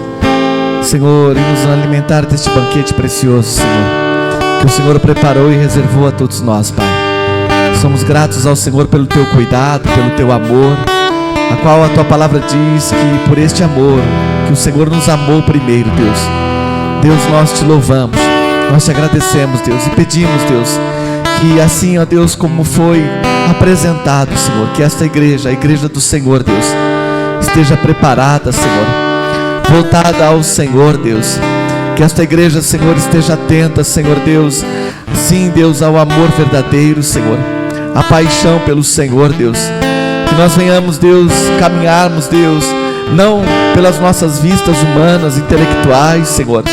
Senhor, e nos alimentar deste banquete precioso, Senhor, que o Senhor preparou e reservou a todos nós, Pai. Somos gratos ao Senhor pelo Teu cuidado, pelo Teu amor, a qual a Tua palavra diz que por este amor, que o Senhor nos amou primeiro, Deus. Deus, nós Te louvamos, nós Te agradecemos, Deus, e pedimos, Deus, que assim, ó Deus, como foi apresentado, Senhor, que esta igreja, a igreja do Senhor, Deus, esteja preparada, Senhor, voltada ao Senhor, Deus, que esta igreja, Senhor, esteja atenta, Senhor Deus, sim, Deus, ao amor verdadeiro, Senhor, a paixão pelo Senhor, Deus, que nós venhamos, Deus, caminharmos, Deus, não pelas nossas vistas humanas, intelectuais, Senhor,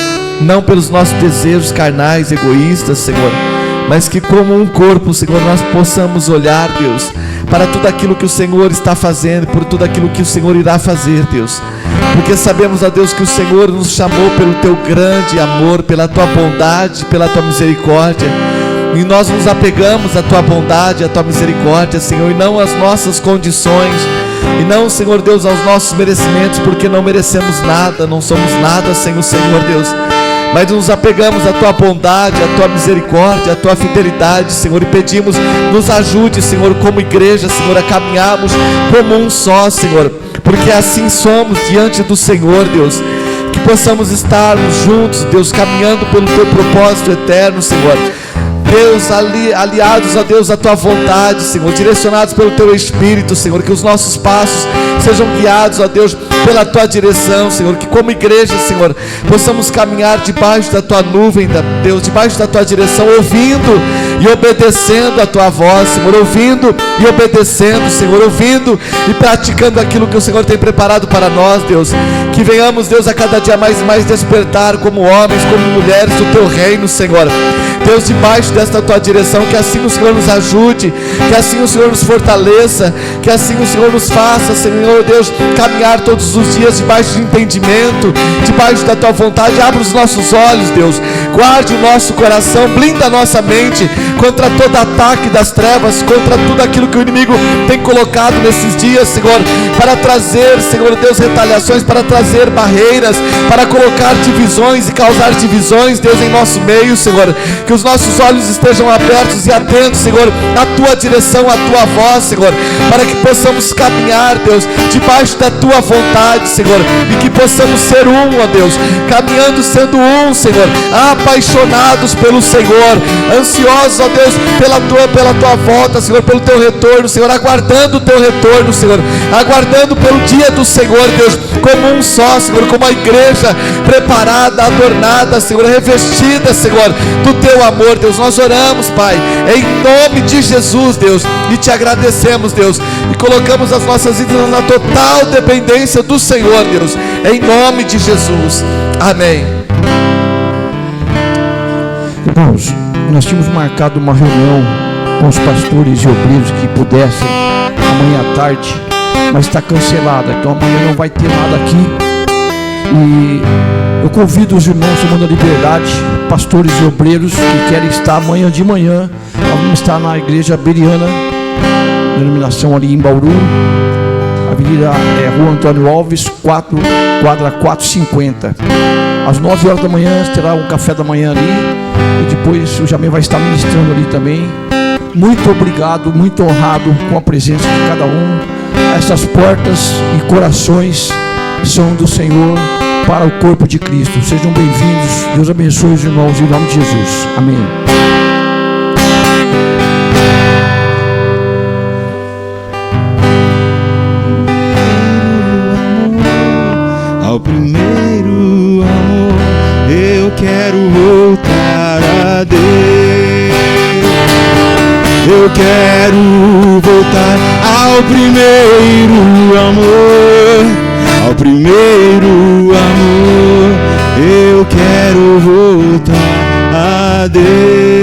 não pelos nossos desejos carnais, egoístas, Senhor, mas que como um corpo, Senhor, nós possamos olhar, Deus, para tudo aquilo que o Senhor está fazendo, por tudo aquilo que o Senhor irá fazer, Deus, porque sabemos, ó Deus, que o Senhor nos chamou pelo Teu grande amor, pela Tua bondade, pela Tua misericórdia, e nós nos apegamos à Tua bondade, à Tua misericórdia, Senhor, e não às nossas condições, e não, Senhor Deus, aos nossos merecimentos, porque não merecemos nada, não somos nada sem o Senhor, Deus, mas nos apegamos à Tua bondade, à Tua misericórdia, à Tua fidelidade, Senhor, e pedimos, nos ajude, Senhor, como igreja, Senhor, a caminharmos como um só, Senhor, porque assim somos diante do Senhor, Deus, que possamos estarmos juntos, Deus, caminhando pelo Teu propósito eterno, Senhor, Deus, aliados a Deus, a Tua vontade, Senhor, direcionados pelo Teu Espírito, Senhor, que os nossos passos sejam guiados, ó Deus, pela Tua direção, Senhor, que como igreja, Senhor, possamos caminhar debaixo da Tua nuvem, Deus, debaixo da Tua direção, ouvindo e obedecendo a Tua voz, Senhor, ouvindo e obedecendo, Senhor, ouvindo e praticando aquilo que o Senhor tem preparado para nós, Deus, que venhamos, Deus, a cada dia mais e mais despertar como homens, como mulheres do Teu reino, Senhor, Deus, debaixo desta Tua direção, que assim o Senhor nos ajude, que assim o Senhor nos fortaleça, que assim o Senhor nos faça, Senhor Deus, caminhar todos os dias debaixo de entendimento, debaixo da Tua vontade. Abra os nossos olhos, Deus, guarde o nosso coração, blinda a nossa mente contra todo ataque das trevas, contra tudo aquilo que o inimigo tem colocado nesses dias, Senhor, para trazer, Senhor Deus, retaliações, para trazer barreiras, para colocar divisões e causar divisões, Deus, em nosso meio, Senhor, que os nossos olhos estejam abertos e atentos, Senhor, à Tua direção, à Tua voz, Senhor, para que possamos caminhar, Deus, debaixo da Tua vontade, Senhor, e que possamos ser um, ó Deus, caminhando sendo um, Senhor, apaixonados pelo Senhor, ansiosos, ó Deus, pela Tua volta, Senhor, pelo Teu retorno, Senhor, aguardando o Teu retorno, Senhor, aguardando pelo dia do Senhor, Deus, como um só, Senhor, como a igreja preparada, adornada, Senhor, revestida, Senhor, do Teu amor, Deus. Nós oramos, Pai, em nome de Jesus, Deus, e Te agradecemos, Deus, e colocamos as nossas vidas na total dependência do Senhor, Deus, em nome de Jesus, amém. Irmãos, nós tínhamos marcado uma reunião com os pastores e obreiros que pudessem amanhã à tarde, mas está cancelada, então amanhã não vai ter nada aqui. E eu convido os irmãos Semana da Liberdade, pastores e obreiros que querem estar amanhã de manhã. Nós vamos estar na igreja Beriana, denominação ali em Bauru, Avenida Rua Antônio Alves, quadra 450. Às 9 horas da manhã terá um café da manhã ali, e depois o Jamé vai estar ministrando ali também. Muito obrigado, muito honrado com a presença de cada um. Essas portas e corações são do Senhor para o corpo de Cristo. Sejam bem-vindos. Deus abençoe os irmãos em nome de Jesus. Amém. Ao primeiro amor, eu quero voltar a Deus. Eu quero voltar ao primeiro amor, ao primeiro amor. Eu quero voltar a Deus.